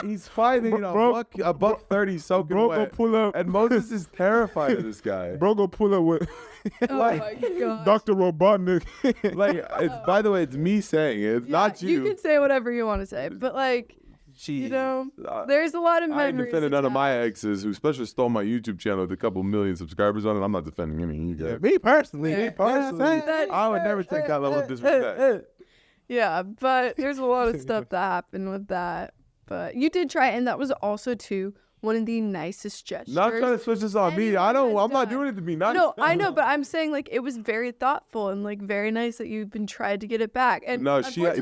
he's $5, a buck 30 soaking bro, wet. Go pull up. And Moses is terrified of this guy. Bro, go pull up with my God. Dr. Robotnik. Like, by the way, it's me saying it. It's not you. You can say whatever you want to say, but like, there's a lot of memories. I ain't defended none of my exes who especially stole my YouTube channel with a couple million subscribers on it. I'm not defending any of you guys. Me personally. I would never take that level of disrespect. Yeah, but there's a lot of stuff that happened with that. But you did try, and that was also too one of the nicest gestures. Not trying to switch this on me. I'm not doing it to be nice. No, I know, but I'm saying like it was very thoughtful and like very nice that you've been trying to get it back. And no, you had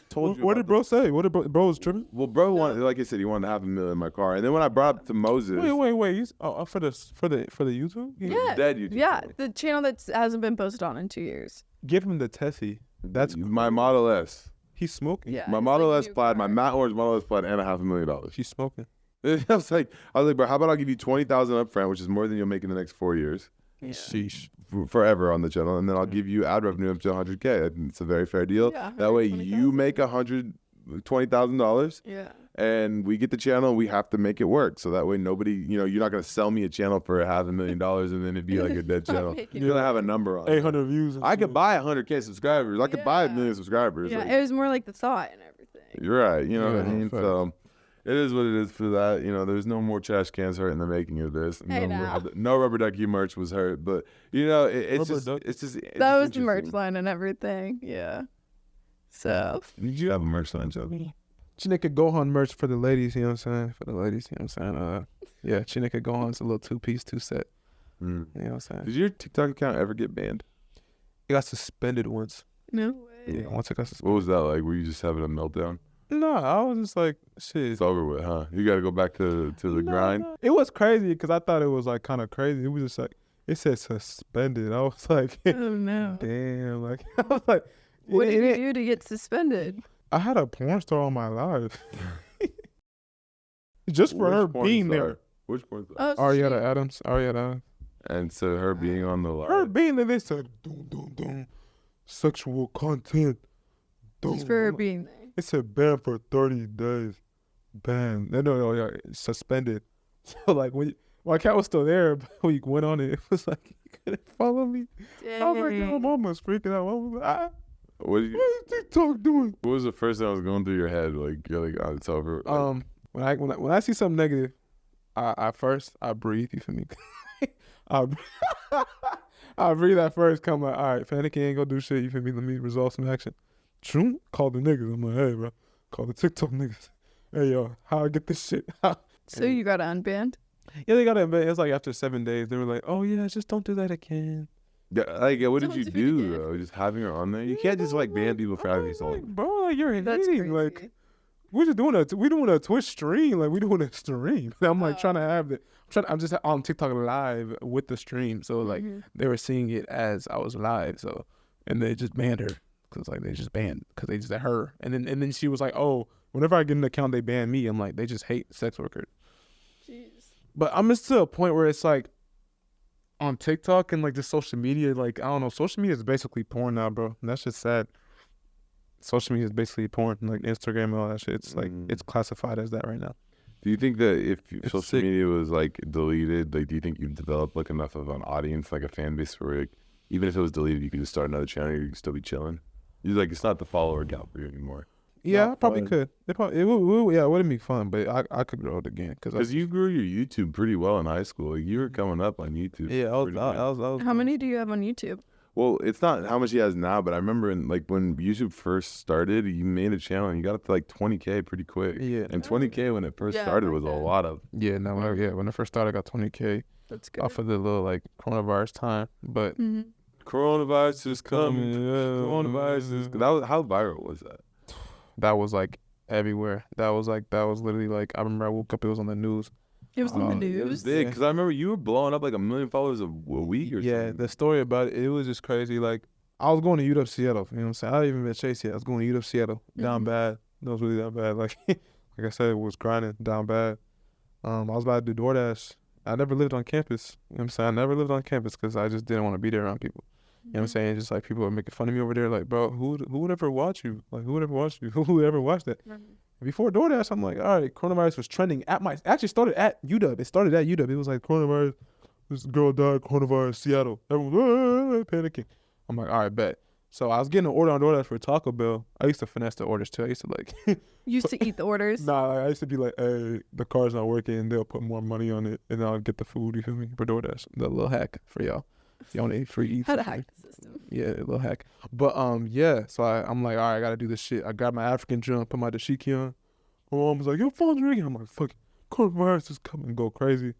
told you. What did bro say? What did bro was tripping? Well, bro wanted, like I said, he wanted $500,000 in my car, and then when I brought up to Moses, wait, he's for the YouTube? Yeah, dead YouTube. Yeah, the channel that hasn't been posted on in 2 years. Give him the Tessie. That's my Model S. He's smoking. Yeah. My it's Model like a S new Plaid, car. my matte orange Model S Plaid, and $500,000. She's smoking. I was like, bro, how about I'll give you 20,000 up front, which is more than you'll make in the next 4 years, Yeah. Sheesh. forever on the channel, and then I'll give you ad revenue up to 100K. I think it's a very fair deal. Yeah, That way, you make $120,000, Yeah. and we get the channel. We have to make it work, so that way nobody, you're not gonna sell me a channel for $500,000 and then it'd be like a dead channel. You're gonna have a number on it. 800 views. I could buy 100K subscribers. I could buy 1 million subscribers. Yeah, like, it was more like the thought and everything. you're right. You know what I Yeah, mean? facts. So it is what it is for that. There's no more trash cans hurt in the making of this. Hey, No rubber ducky merch was hurt, but it's Rubber just duck? it's just That was the merch interesting. line and everything. Yeah. So Did you have a merch line, Joey? Chineke Gohan merch for the ladies, you know what I'm saying? For the ladies, you know what I'm saying? Yeah, Chineke Gohan's a little 2-piece, 2-set. You know what I'm saying? Did your TikTok account ever get banned? It got suspended once. no way. Yeah, once it got What suspended. was that like? Were you just having a meltdown? No, I was just like, shit. It's over with, huh? You got to go back to the grind. No. It was crazy because I thought it was like kind of crazy. It was just like, it said suspended. I was like, Oh no. damn. Like, I was like, What did you it- do to get suspended? I had a porn star on my live. Just for her Which porn being star? there. Which porn star? Oh, so Ariana she- Adams. And so her being on the live. Her being there, they said, doom, doom, doom. Sexual content. Doom. just for her being there. It said banned for 30 days. Banned. No, yeah, suspended. So, like, when my account was still there, but when you went on it, it was like, you couldn't follow me. I was like, my mom was freaking out. I was like, What did you, what is TikTok doing? What was the first thing that was going through your head? Like, you're like, oh, it's over. Like, When I see something negative, I first breathe. You feel me? I breathe at first. Come like, all right, Fanicky ain't gonna do shit. You feel me? Let me resolve some action. True. Call the niggas. I'm like, hey, bro. Call the TikTok niggas. Hey, yo, how I get this shit? So you got unbanned? Yeah, they got it. It was like after 7 days, they were like, oh yeah, just don't do that again. yeah, what did Don't you do it do again. though? Just having her on there? You can't just like ban people for having like, something. bro, like you're That's hating. crazy. Like we're just doing we doing a Twitch stream. Like we doing a stream. I'm like trying to have I'm just on TikTok live with the stream. So like they were seeing it as I was live. So and they just banned her because like they just banned because they just at her. And then she was like, oh, whenever I get an account, they ban me. I'm like, they just hate sex workers. Jeez. But I'm just to a point where it's like on TikTok and like just social media, like I don't know, social media is basically porn now, bro. And that's just sad. Social media is basically porn, like Instagram and all that shit. It's like it's classified as that right now. Do you think that if social sick. media was like deleted, like do you think you've developed like enough of an audience, like a fan base where like, even if it was deleted, you could just start another channel, you could still be chilling? You're like, it's not the follower count for you anymore. Yeah, Not I probably fun. could. It wouldn't be fun, but I could grow it again Because you grew your YouTube pretty well in high school. Like, you were coming up on YouTube. yeah, I pretty good. was How many do you have on YouTube? Well, it's not how much he has now, but I remember when YouTube first started, you made a channel and you got up to like 20K pretty quick. Yeah. And 20K when it first Yeah, started back was a then. lot of. Yeah, no, when I first started, I got 20K That's good. off of the little like coronavirus time, but Coronavirus is coming. Yeah. Coronavirus is. How viral was that? that was like everywhere. That was literally like I remember I woke up, it was on the news. It was on the It was news. big because I remember you were blowing up like 1 million followers a week or Yeah, something. the story about it was just crazy. Like I was going to UW Seattle, you know what I'm saying? I didn't even been Chase yet. I was going to UW Seattle, down bad. That was really down bad. Like like I said, it was grinding down bad. I was about to do DoorDash. I never lived on campus. You know what I'm saying? I never lived on campus because I just didn't want to be there around people. You know what I'm saying? Just like people were making fun of me over there. Like, bro, who would ever watch you? Like, who would ever watch you? Who would ever watch that? Before DoorDash, I'm like, all right, coronavirus was trending actually started at UW. It started at UW. It was like coronavirus. This girl died, coronavirus, Seattle. Everyone panicking. I'm like, all right, bet. So I was getting an order on DoorDash for Taco Bell. I used to finesse the orders too. I used to like, Used to eat the orders. I used to be like, hey, the car's not working, and they'll put more money on it, and I'll get the food. You feel me? For DoorDash, the little hack for y'all. Y'all need free eats. How to hack the system. Yeah, a little hack. But yeah. So I'm like, all right, I gotta do this shit. I grabbed my African drum, put my dashiki on. My mom was like, your phone's ringing. I'm like, fuck it. Coronavirus is coming, go crazy.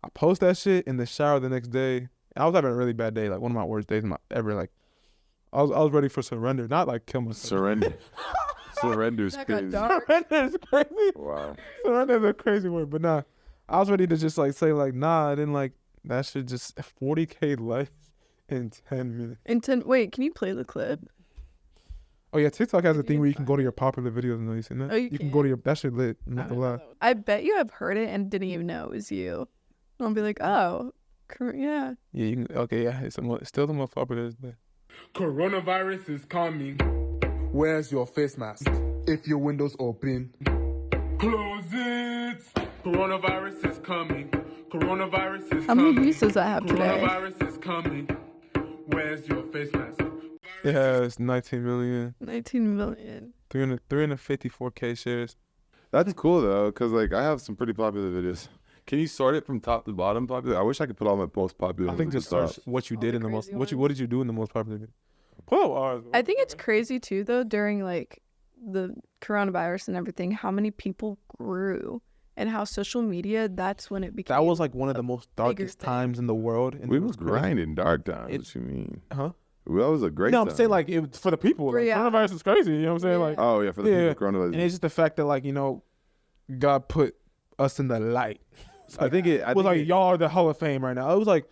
I post that shit in the shower the next day. I was having a really bad day, like one of my worst days ever. Like, I was ready for surrender, not like kill myself. Surrender. Surrender's That got crazy. dark. Surrender is crazy. Wow. Surrender is a crazy word, but nah. I was ready to just like say like, nah, I didn't like that shit. Just 40K likes in 10 minutes. Wait, can you play the clip? Oh yeah, TikTok has a thing where you can go to your popular videos and you seen that. Oh, you can go to your that shit lit. Not to lie. I bet you have heard it and didn't even know it was you. I'll be like, oh, yeah. Yeah, you can. Okay, yeah, it's still the most popular. Coronavirus is coming. Where's your face mask? If your window's open, close it. Coronavirus is coming. Coronavirus is coming. How many views does that have today? Coronavirus is coming. Where's your face mask? It has 19 million. 19 million. 354K shares. That's cool though, because like I have some pretty popular videos. Can you sort it from top to bottom popular? I wish I could put all my most popular. I think just search what you did in the most. What did you do in the most popular video? Pull up ours. I think it's crazy too though during like the coronavirus and everything, how many people grew and how social media, that's when it became. That was like one of the most darkest times in the world. And we was grinding dark times. What you mean? Huh? That was a great. No, time. I'm saying like it for the people. Like, coronavirus is crazy. You know what I'm saying? Like, oh yeah, for the people, coronavirus. And it's just the fact that like God put us in the light. I think it was like y'all are the Hall of Fame right now. It was like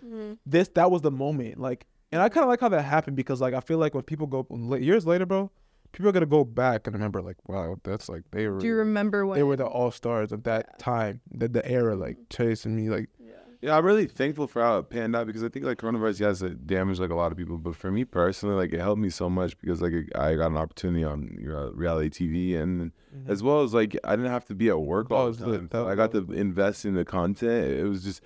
that was the moment. Like, and I kind of like how that happened because like I feel like when people go years later, bro, people are gonna go back and remember like, wow, that's like they were. Do you remember when they were the all stars of that time, the era, like chasing me, like. Yeah, I'm really thankful for how it panned out because I think like coronavirus has damaged like a lot of people, but for me personally, like it helped me so much because like I got an opportunity on reality TV and as well as like I didn't have to be at work all the time. So I got to invest in the content. It was just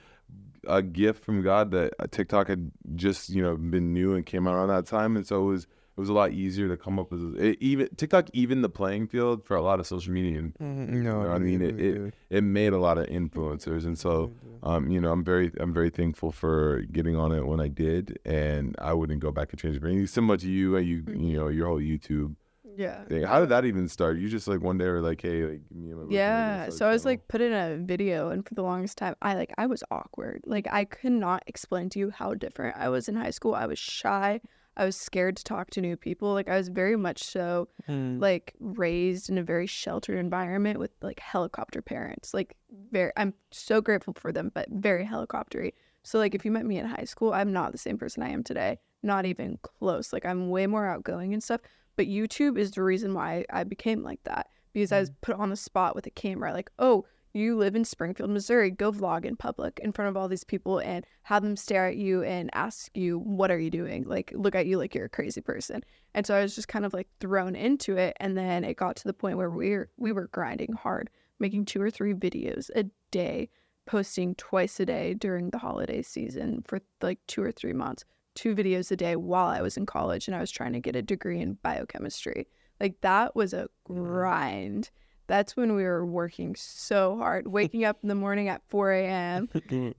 a gift from God that TikTok had just been new and came out around that time, and so it was a lot easier to come up with even TikTok even the playing field for a lot of social media. And, it made a lot of influencers, and so I'm very thankful for getting on it when I did, and I wouldn't go back and change it for anything. Similar to you, your whole YouTube. Yeah. thing. How did that even start? You just like one day were like, hey, like give me a yeah. So I was like put in a video, and for the longest time, I was awkward. Like I could not explain to you how different I was in high school. I was shy. I was scared to talk to new people. Like I was very much so like raised in a very sheltered environment with like helicopter parents. Like I'm so grateful for them, but very helicoptery. So like if you met me in high school, I'm not the same person I am today. Not even close. Like I'm way more outgoing and stuff. But YouTube is the reason why I became like that, because I was put on the spot with a camera. Like, oh, you live in Springfield, Missouri. Go vlog in public in front of all these people and have them stare at you and ask you, what are you doing? Like, look at you like you're a crazy person. And so I was just kind of like thrown into it. And then it got to the point where we were grinding hard, making 2 or 3 videos a day, posting twice a day during the holiday season for like 2 or 3 months. 2 videos a day while I was in college and I was trying to get a degree in biochemistry. Like that was a grind. That's when we were working so hard, waking up in the morning at 4 a.m. You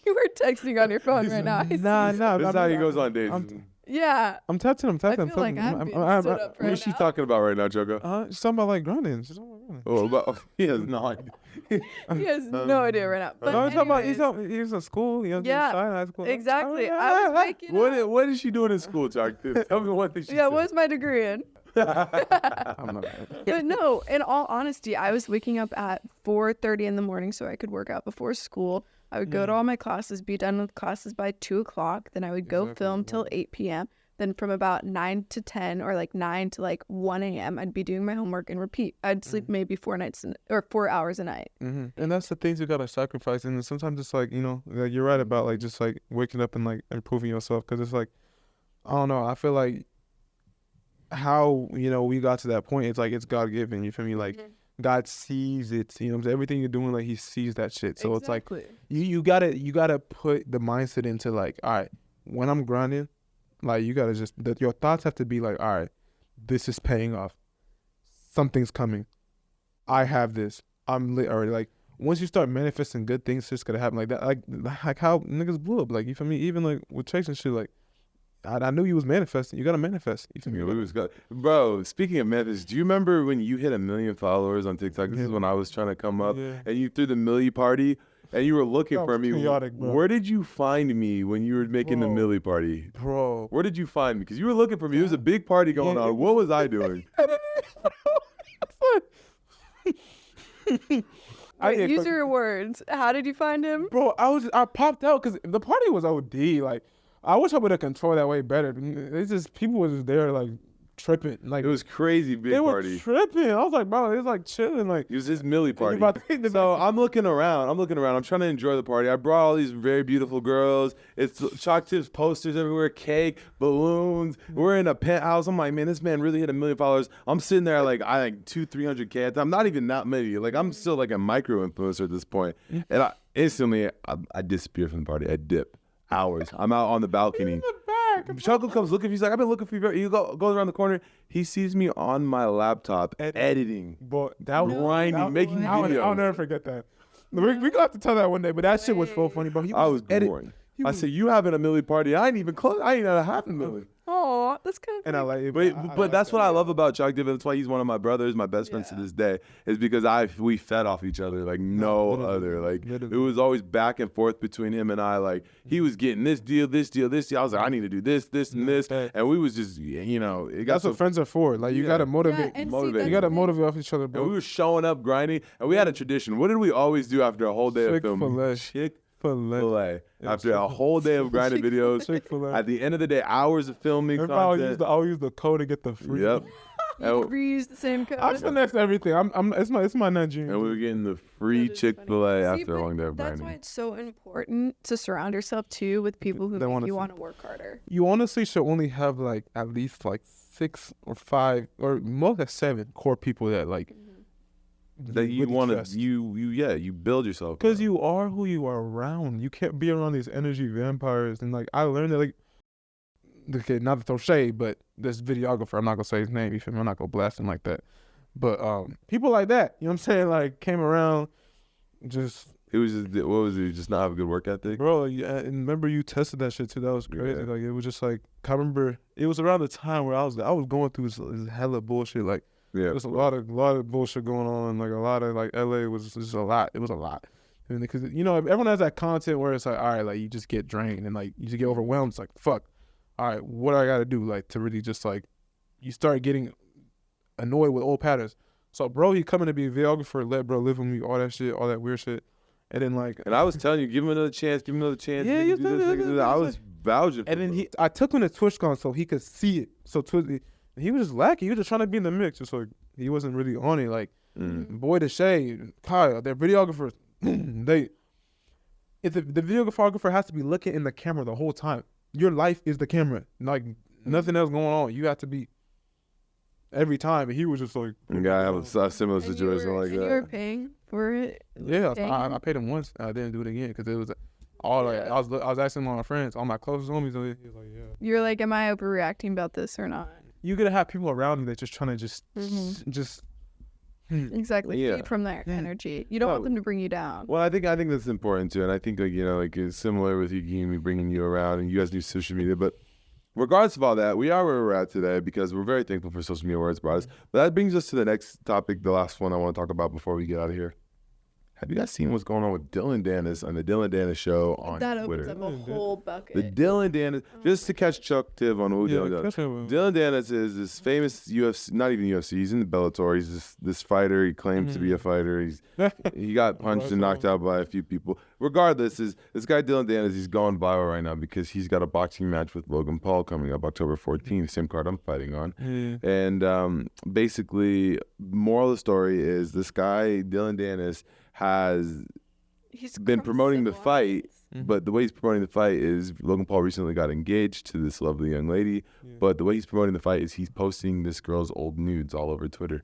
were texting on your phone right now. Nah. This is how he goes on dates. Yeah. I'm texting him. I feel like I'm being stood up What is she talking about right now, Jogo? She's talking about like grinding. She's talking about grinding. He has no idea. He has no idea right now. But no, he was in school. Yeah, high school. Exactly. I was waking up. What is she doing in school, Chuck? Tell me one thing she said. What's my degree in? But no, in all honesty, I was waking up at 4:30 in the morning so I could work out before school. I would go to all my classes, be done with classes by 2 o'clock. Then I would go film till 8 p.m. Then from about 9 to 10 or like 9 to like 1 a.m., I'd be doing my homework and repeat. I'd sleep maybe 4 hours a night. And that's the things you got to sacrifice. And sometimes it's like, like you're right about like just like waking up and like improving yourself. Because it's like, I don't know. I feel like how, we got to that point, it's like it's God-given. You feel me? Like God sees it. Everything you're doing, like he sees that shit. So it's like you gotta put the mindset into like, all right, when I'm grinding, like you gotta just your thoughts have to be like, all right, this is paying off. Something's coming. I have this. I'm lit already. Like once you start manifesting good things, it's just gonna happen like that. Like how niggas blew up. Like you feel me? Even like with Chase and shit. Like I knew you was manifesting. You gotta manifest. You feel me? Bro, speaking of manifest, do you remember when you hit 1 million followers on TikTok? This is when I was trying to come up, and you threw the Millie party. And you were looking for me. Chaotic, bro. Where did you find me when you were making the Millie party? Bro. Where did you find me? Because you were looking for me. There was a big party going on. What was I doing? Use your words. How did you find him? Bro, I popped out because the party was OD. Like, I wish I would have controlled that way better. It's just, people was just there, like, tripping. Like it was crazy big they party. were tripping. I was like, bro, it was like chilling. Like It was his Millie party. So I'm looking around. I'm trying to enjoy the party. I brought all these very beautiful girls. It's Chalk Tips posters everywhere, cake, balloons. We're in a penthouse. I'm like, man, this man really hit 1 million followers. I'm sitting there like 200-300K. I'm not even that many. Like I'm still like a micro influencer at this point. And I disappear from the party. I dip hours. I'm out on the balcony. Choco comes looking. He's like, I've been looking for you. He goes around the corner. He sees me on my laptop editing, grinding, making videos. I'll never forget that. We gonna have to tell that one day. But that shit was so funny, bro. I was boring. I said, you having a Millie party? I ain't even close. I ain't at a half a million. Oh, that's kind of. And I like it. But that's what I love about Chalk Dip. That's why he's one of my brothers, my best friends to this day. Is because we fed off each other like no other. Like it was always back and forth between him and I. Like he was getting this deal. I was like, I need to do this, and this, and we was just That's what friends are for. Like you gotta motivate. You gotta motivate off each other, bro. And we were showing up grinding, and we had a tradition. What did we always do after a whole day of filming? Chick-fil-A. After a whole day of grinding videos, at the end of the day, hours of filming content. I always use the code to get the free. Yep. Reuse the same code. I finesse everything. It's my Nigerian. And we were getting the free Chick-fil-A after a long day of grinding. That's why it's so important to surround yourself too with people who make you want to work harder. You honestly should only have like at least like 6 or 5 or more than 7 core people that like. That you want to you build yourself because you are who you are around. You can't be around these energy vampires. And like I learned that, like, okay, not to throw shade, but this videographer, I'm not gonna say his name, you feel me? I'm not gonna blast him like that, but people like that, you know what I'm saying, like came around just it was just, what was it, just not have a good work ethic, bro? Yeah, and remember you tested that shit too. That was crazy. Like it was just like, I remember it was around the time where I was going through this hella bullshit. Like there's a lot of bullshit going on. Like a lot of like LA was just a lot. It was a lot. I mean, because everyone has that content where it's like, all right, like you just get drained and like you just get overwhelmed. It's like, fuck, all right, what do I gotta do like to really just like, you start getting annoyed with old patterns. So bro, he coming to be a videographer, let bro live with me, all that shit, all that weird shit, and then like, and I was telling you, give him another chance. Yeah, you do this. I was vouching. And then I took him to TwitchCon so he could see it. So he was just lacking. He was just trying to be in the mix. Just like he wasn't really on it. Like Boy to Shay, Kyle, they're videographers. If the videographer has to be looking in the camera the whole time. Your life is the camera. Like nothing else going on. You have to be every time. And he was just like, I have a similar situation like that. You were paying for it? Yeah, I paid him once. I didn't do it again because it was all like I was asking all my friends, all my closest homies. He was like, yeah. You're like, am I overreacting about this or not? You gotta have people around you that just trying to just exactly feed from their energy. You don't want them to bring you down. Well, I think that's important too, and I think like it's similar with you, me bringing you around, and you guys do social media. But regardless of all that, we are where we're at today because we're very thankful for social media where it's brought us. But that brings us to the next topic, the last one I want to talk about before we get out of here. Have you guys seen what's going on with Dylan Dennis on the Dylan Dennis show on Twitter? That opens up a whole bucket. The Dylan Dennis, just to catch Chuck Tiv on who Dylan Dennis. Dylan Dennis is this famous UFC, not even UFC, he's in the Bellator. He's this fighter. He claims to be a fighter. He got punched and knocked out by a few people. Regardless, this guy Dylan Dennis, he's going viral right now because he's got a boxing match with Logan Paul coming up October 14th, same card I'm fighting on. And basically, moral of the story is this guy Dylan Dennis he's been promoting the fight, but the way he's promoting the fight is Logan Paul recently got engaged to this lovely young lady, but the way he's promoting the fight is he's posting this girl's old nudes all over Twitter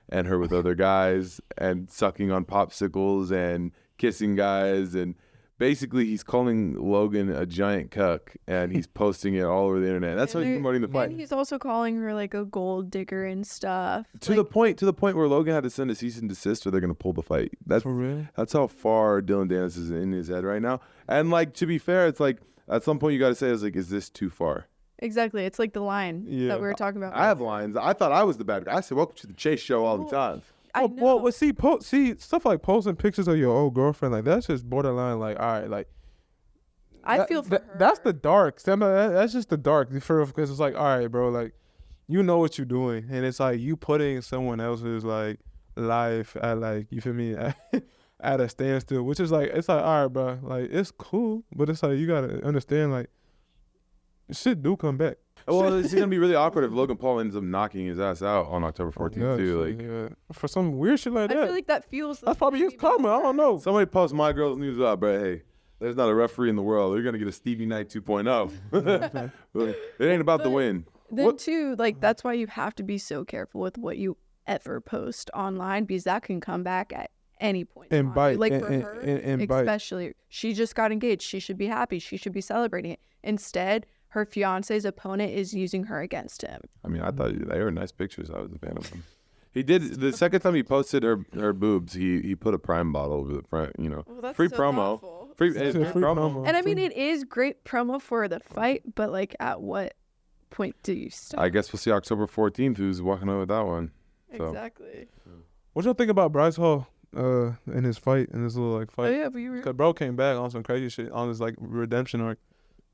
and her with other guys and sucking on popsicles and kissing guys, and basically he's calling Logan a giant cuck and he's posting it all over the internet. That's how he's promoting the fight. And he's also calling her like a gold digger and stuff. To the point where Logan had to send a cease and desist or they're gonna pull the fight. That's for real? That's how far Dylan Dennis is in his head right now. And like, to be fair, it's like at some point you gotta say, is this too far? Exactly. It's like the line that we were talking about. I have lines. I thought I was the bad guy. I said, welcome to the Chase Show all the time. Well, see, stuff like posting pictures of your old girlfriend, like that's just borderline. Like, all right, like I feel for her. That's the dark. That's just the dark. Because it's like, all right, bro, like you know what you're doing, and it's like you putting someone else's like life at like, you feel me, at a standstill. Which is like, it's like, all right, bro, like it's cool, but it's like you gotta understand, like shit do come back. Well, it's gonna be really awkward if Logan Paul ends up knocking his ass out on October 14th too. Like for some weird shit like that. I feel like that feels. That's probably his karma. I don't know. Somebody post My Girl's News up, bro. Hey, there's not a referee in the world. They're gonna get a Stevie Knight 2.0. It ain't about the win. Then too, like that's why you have to be so careful with what you ever post online, because that can come back at any point. And bite. Like and, for her, and especially, bite. She just got engaged. She should be happy. She should be celebrating it. Instead, her fiance's opponent is using her against him. I mean, I thought they were nice pictures. I was a fan of them. He did the second time he posted her boobs. He put a Prime bottle over the front. You know, free so promo. Thoughtful. Free promo. And I mean, it is great promo for the fight, but like, at what point do you stop? I guess we'll see October 14th who's walking out with that one. So. Exactly. What y'all think about Bryce Hall in his fight, in this little like fight? Oh yeah, but you were. Cause bro came back on some crazy shit on his like redemption arc.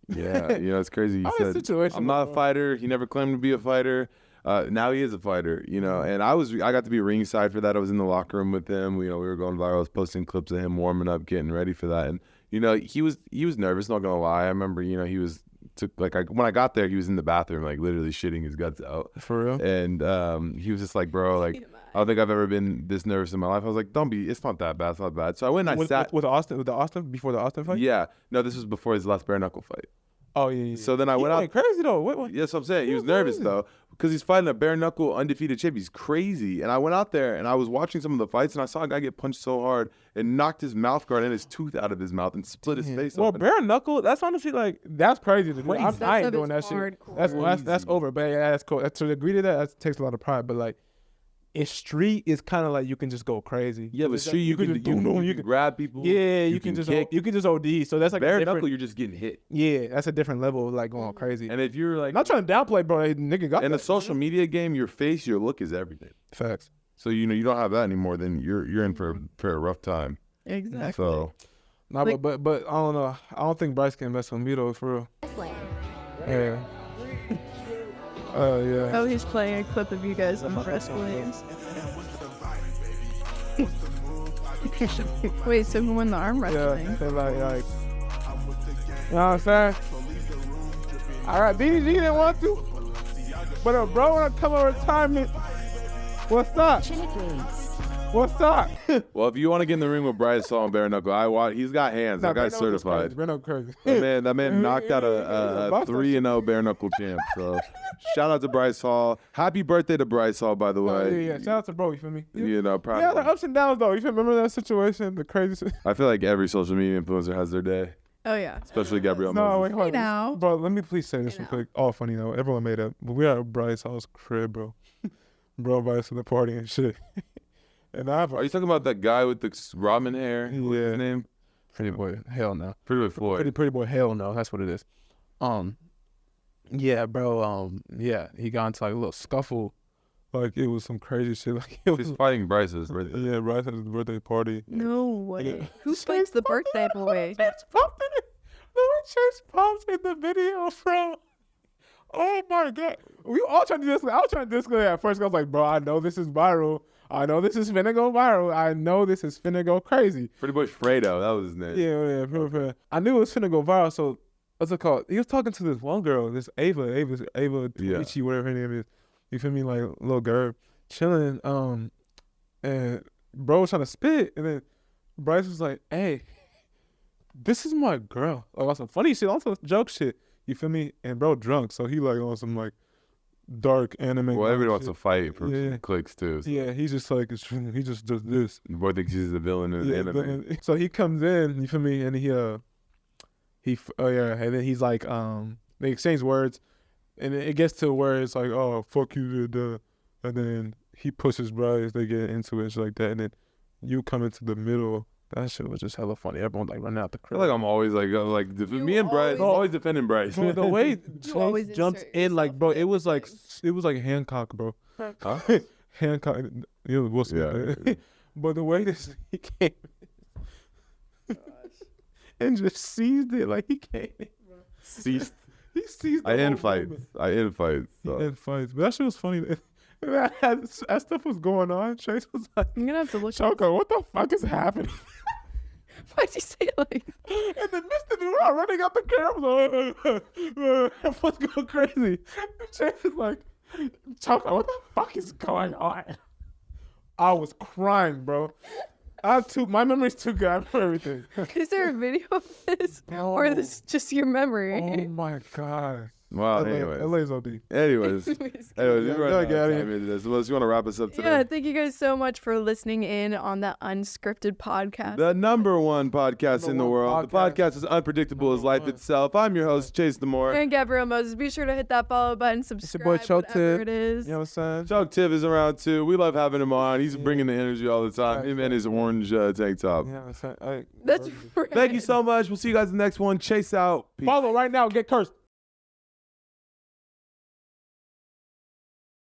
Yeah, it's crazy. He said, I'm not a fighter. He never claimed to be a fighter. Now he is a fighter, you know. And I got to be ringside for that. I was in the locker room with him. You know, we were going viral. I was posting clips of him warming up, getting ready for that. And you know, he was nervous. Not gonna lie. I remember, you know, when I got there, he was in the bathroom, like literally shitting his guts out. For real. And he was just like, bro, like I don't think I've ever been this nervous in my life. I was like, it's not that bad. It's not bad. So I went and I sat with Austin before the Austin fight. Yeah, no, this was before his last bare knuckle fight. Oh yeah. So then I went out. Crazy though. What? Yes, I'm saying he was nervous though because he's fighting a bare knuckle undefeated champ. He's crazy. And I went out there and I was watching some of the fights and I saw a guy get punched so hard and knocked his mouth guard and his tooth out of his mouth and split his face open. Bare knuckle. That's honestly like that's crazy to do. I ain't doing that shit. That's over. But yeah, that's cool. To agree to that takes a lot of pride. But like. In street is kind of like you can just go crazy. Yeah, but street you can grab people. Yeah, you can just OD. So that's like bare knuckle. You're just getting hit. Yeah, that's a different level of like going crazy. And if you're like not trying to downplay, bro, nigga got in a social media game, your face, your look is everything. Facts. So you know you don't have that anymore. Then you're in for a rough time. Exactly. So, nah, like, but I don't know. I don't think Bryce can mess with me though, for real. Yeah. Yeah. Oh, he's playing a clip of you guys on wrestling. Wait, so who won the arm wrestling? Yeah, like, you know what I'm saying? All right, BDG didn't want to, but bro wanna come on retirement. What's up? What's up? Well, if you want to get in the ring with Bryce Hall and bare knuckle, he's got hands. That guy's certified. Crazy. That man knocked out a 3-0 bare knuckle champ. So shout out to Bryce Hall. Happy birthday to Bryce Hall, by the way. Yeah. Shout out to bro. You feel me? You know, proud. Yeah, the ups and downs though. You remember that situation? The crazy. I feel like every social media influencer has their day. Oh yeah. Especially Gabrielle. No, wait, hold on. Now. Bro, let me please say this real quick. All funny though. Everyone made up. But we are at Bryce Hall's crib, bro. Bro invited us to the party and shit. And are you talking about that guy with the ramen hair? Yeah. What's his name? Pretty Boy. Hell no. Pretty Boy Floyd. Pretty Boy. Hell no. That's what it is. Yeah, bro. Yeah, he got into like a little scuffle. Like it was some crazy shit. Like it was He's fighting Bryce's birthday. Yeah, Bryce had his birthday party. No way. Who fights the birthday boy? Chase pops in the video, bro. Oh my god. We all trying to do this. I was trying to do this at first. I was like, bro, I know this is viral. I know this is finna go viral. I know this is finna go crazy. Pretty Boy Fredo, that was his name. Yeah. I knew it was finna go viral. So what's it called? He was talking to this one girl, this Ava Twitchy, whatever her name is. You feel me? Like little girl chilling. And bro was trying to spit, and then Bryce was like, "Hey, this is my girl." Like on some funny shit, on some joke shit. You feel me? And bro drunk, so he like on some like dark anime. Well, everybody wants to fight for some clicks too. So. Yeah, he's just like he just does this. The boy thinks he's the villain in the anime. So he comes in, you feel me? And and then he's like, they exchange words, and it gets to where it's like, oh fuck you, and then he pushes Bryce, they get into it, like that, and then you come into the middle. That shit was just hella funny. Everyone like running out the crib. I feel like I'm always me and Bryce, always defending Bryce. Bro, the way Chase jumps in, like, bro, it was like Hancock, bro. Huh? Hancock, Wilson. Yeah. But the way this he came and just seized it, like he came in. Seized. He seized. I end fights. So. End fights. But that shit was funny. As stuff was going on, Chase was like, I'm gonna have to look. Choco, what the fuck is happening? Why'd you say it like? And then Mr. Durant running out the camera. Everyone's going crazy. Chase is like, Choco, what the fuck is going on? I was crying, bro. My memory's too good. I remember everything. Is there a video of this? No. Or is this just your memory? Oh my god. Well, LA's OD. Anyways, Yeah, get out of here. Unless you want to wrap us up today. Yeah, thank you guys so much for listening in on the Unscripted podcast. The #1 podcast in the world. The podcast is unpredictable as life itself. I'm your host, Chase Demore. And Gabrielle Moses. Be sure to hit that follow button, subscribe, boy, Choke whatever Tip. it is. You know what I'm saying? Chuck Tiv is around too. We love having him on. He's bringing the energy all the time. Him and his orange tank top. You know what I'm saying? That's right. Thank you so much. We'll see you guys in the next one. Chase out. Peace. Follow right now. Get cursed.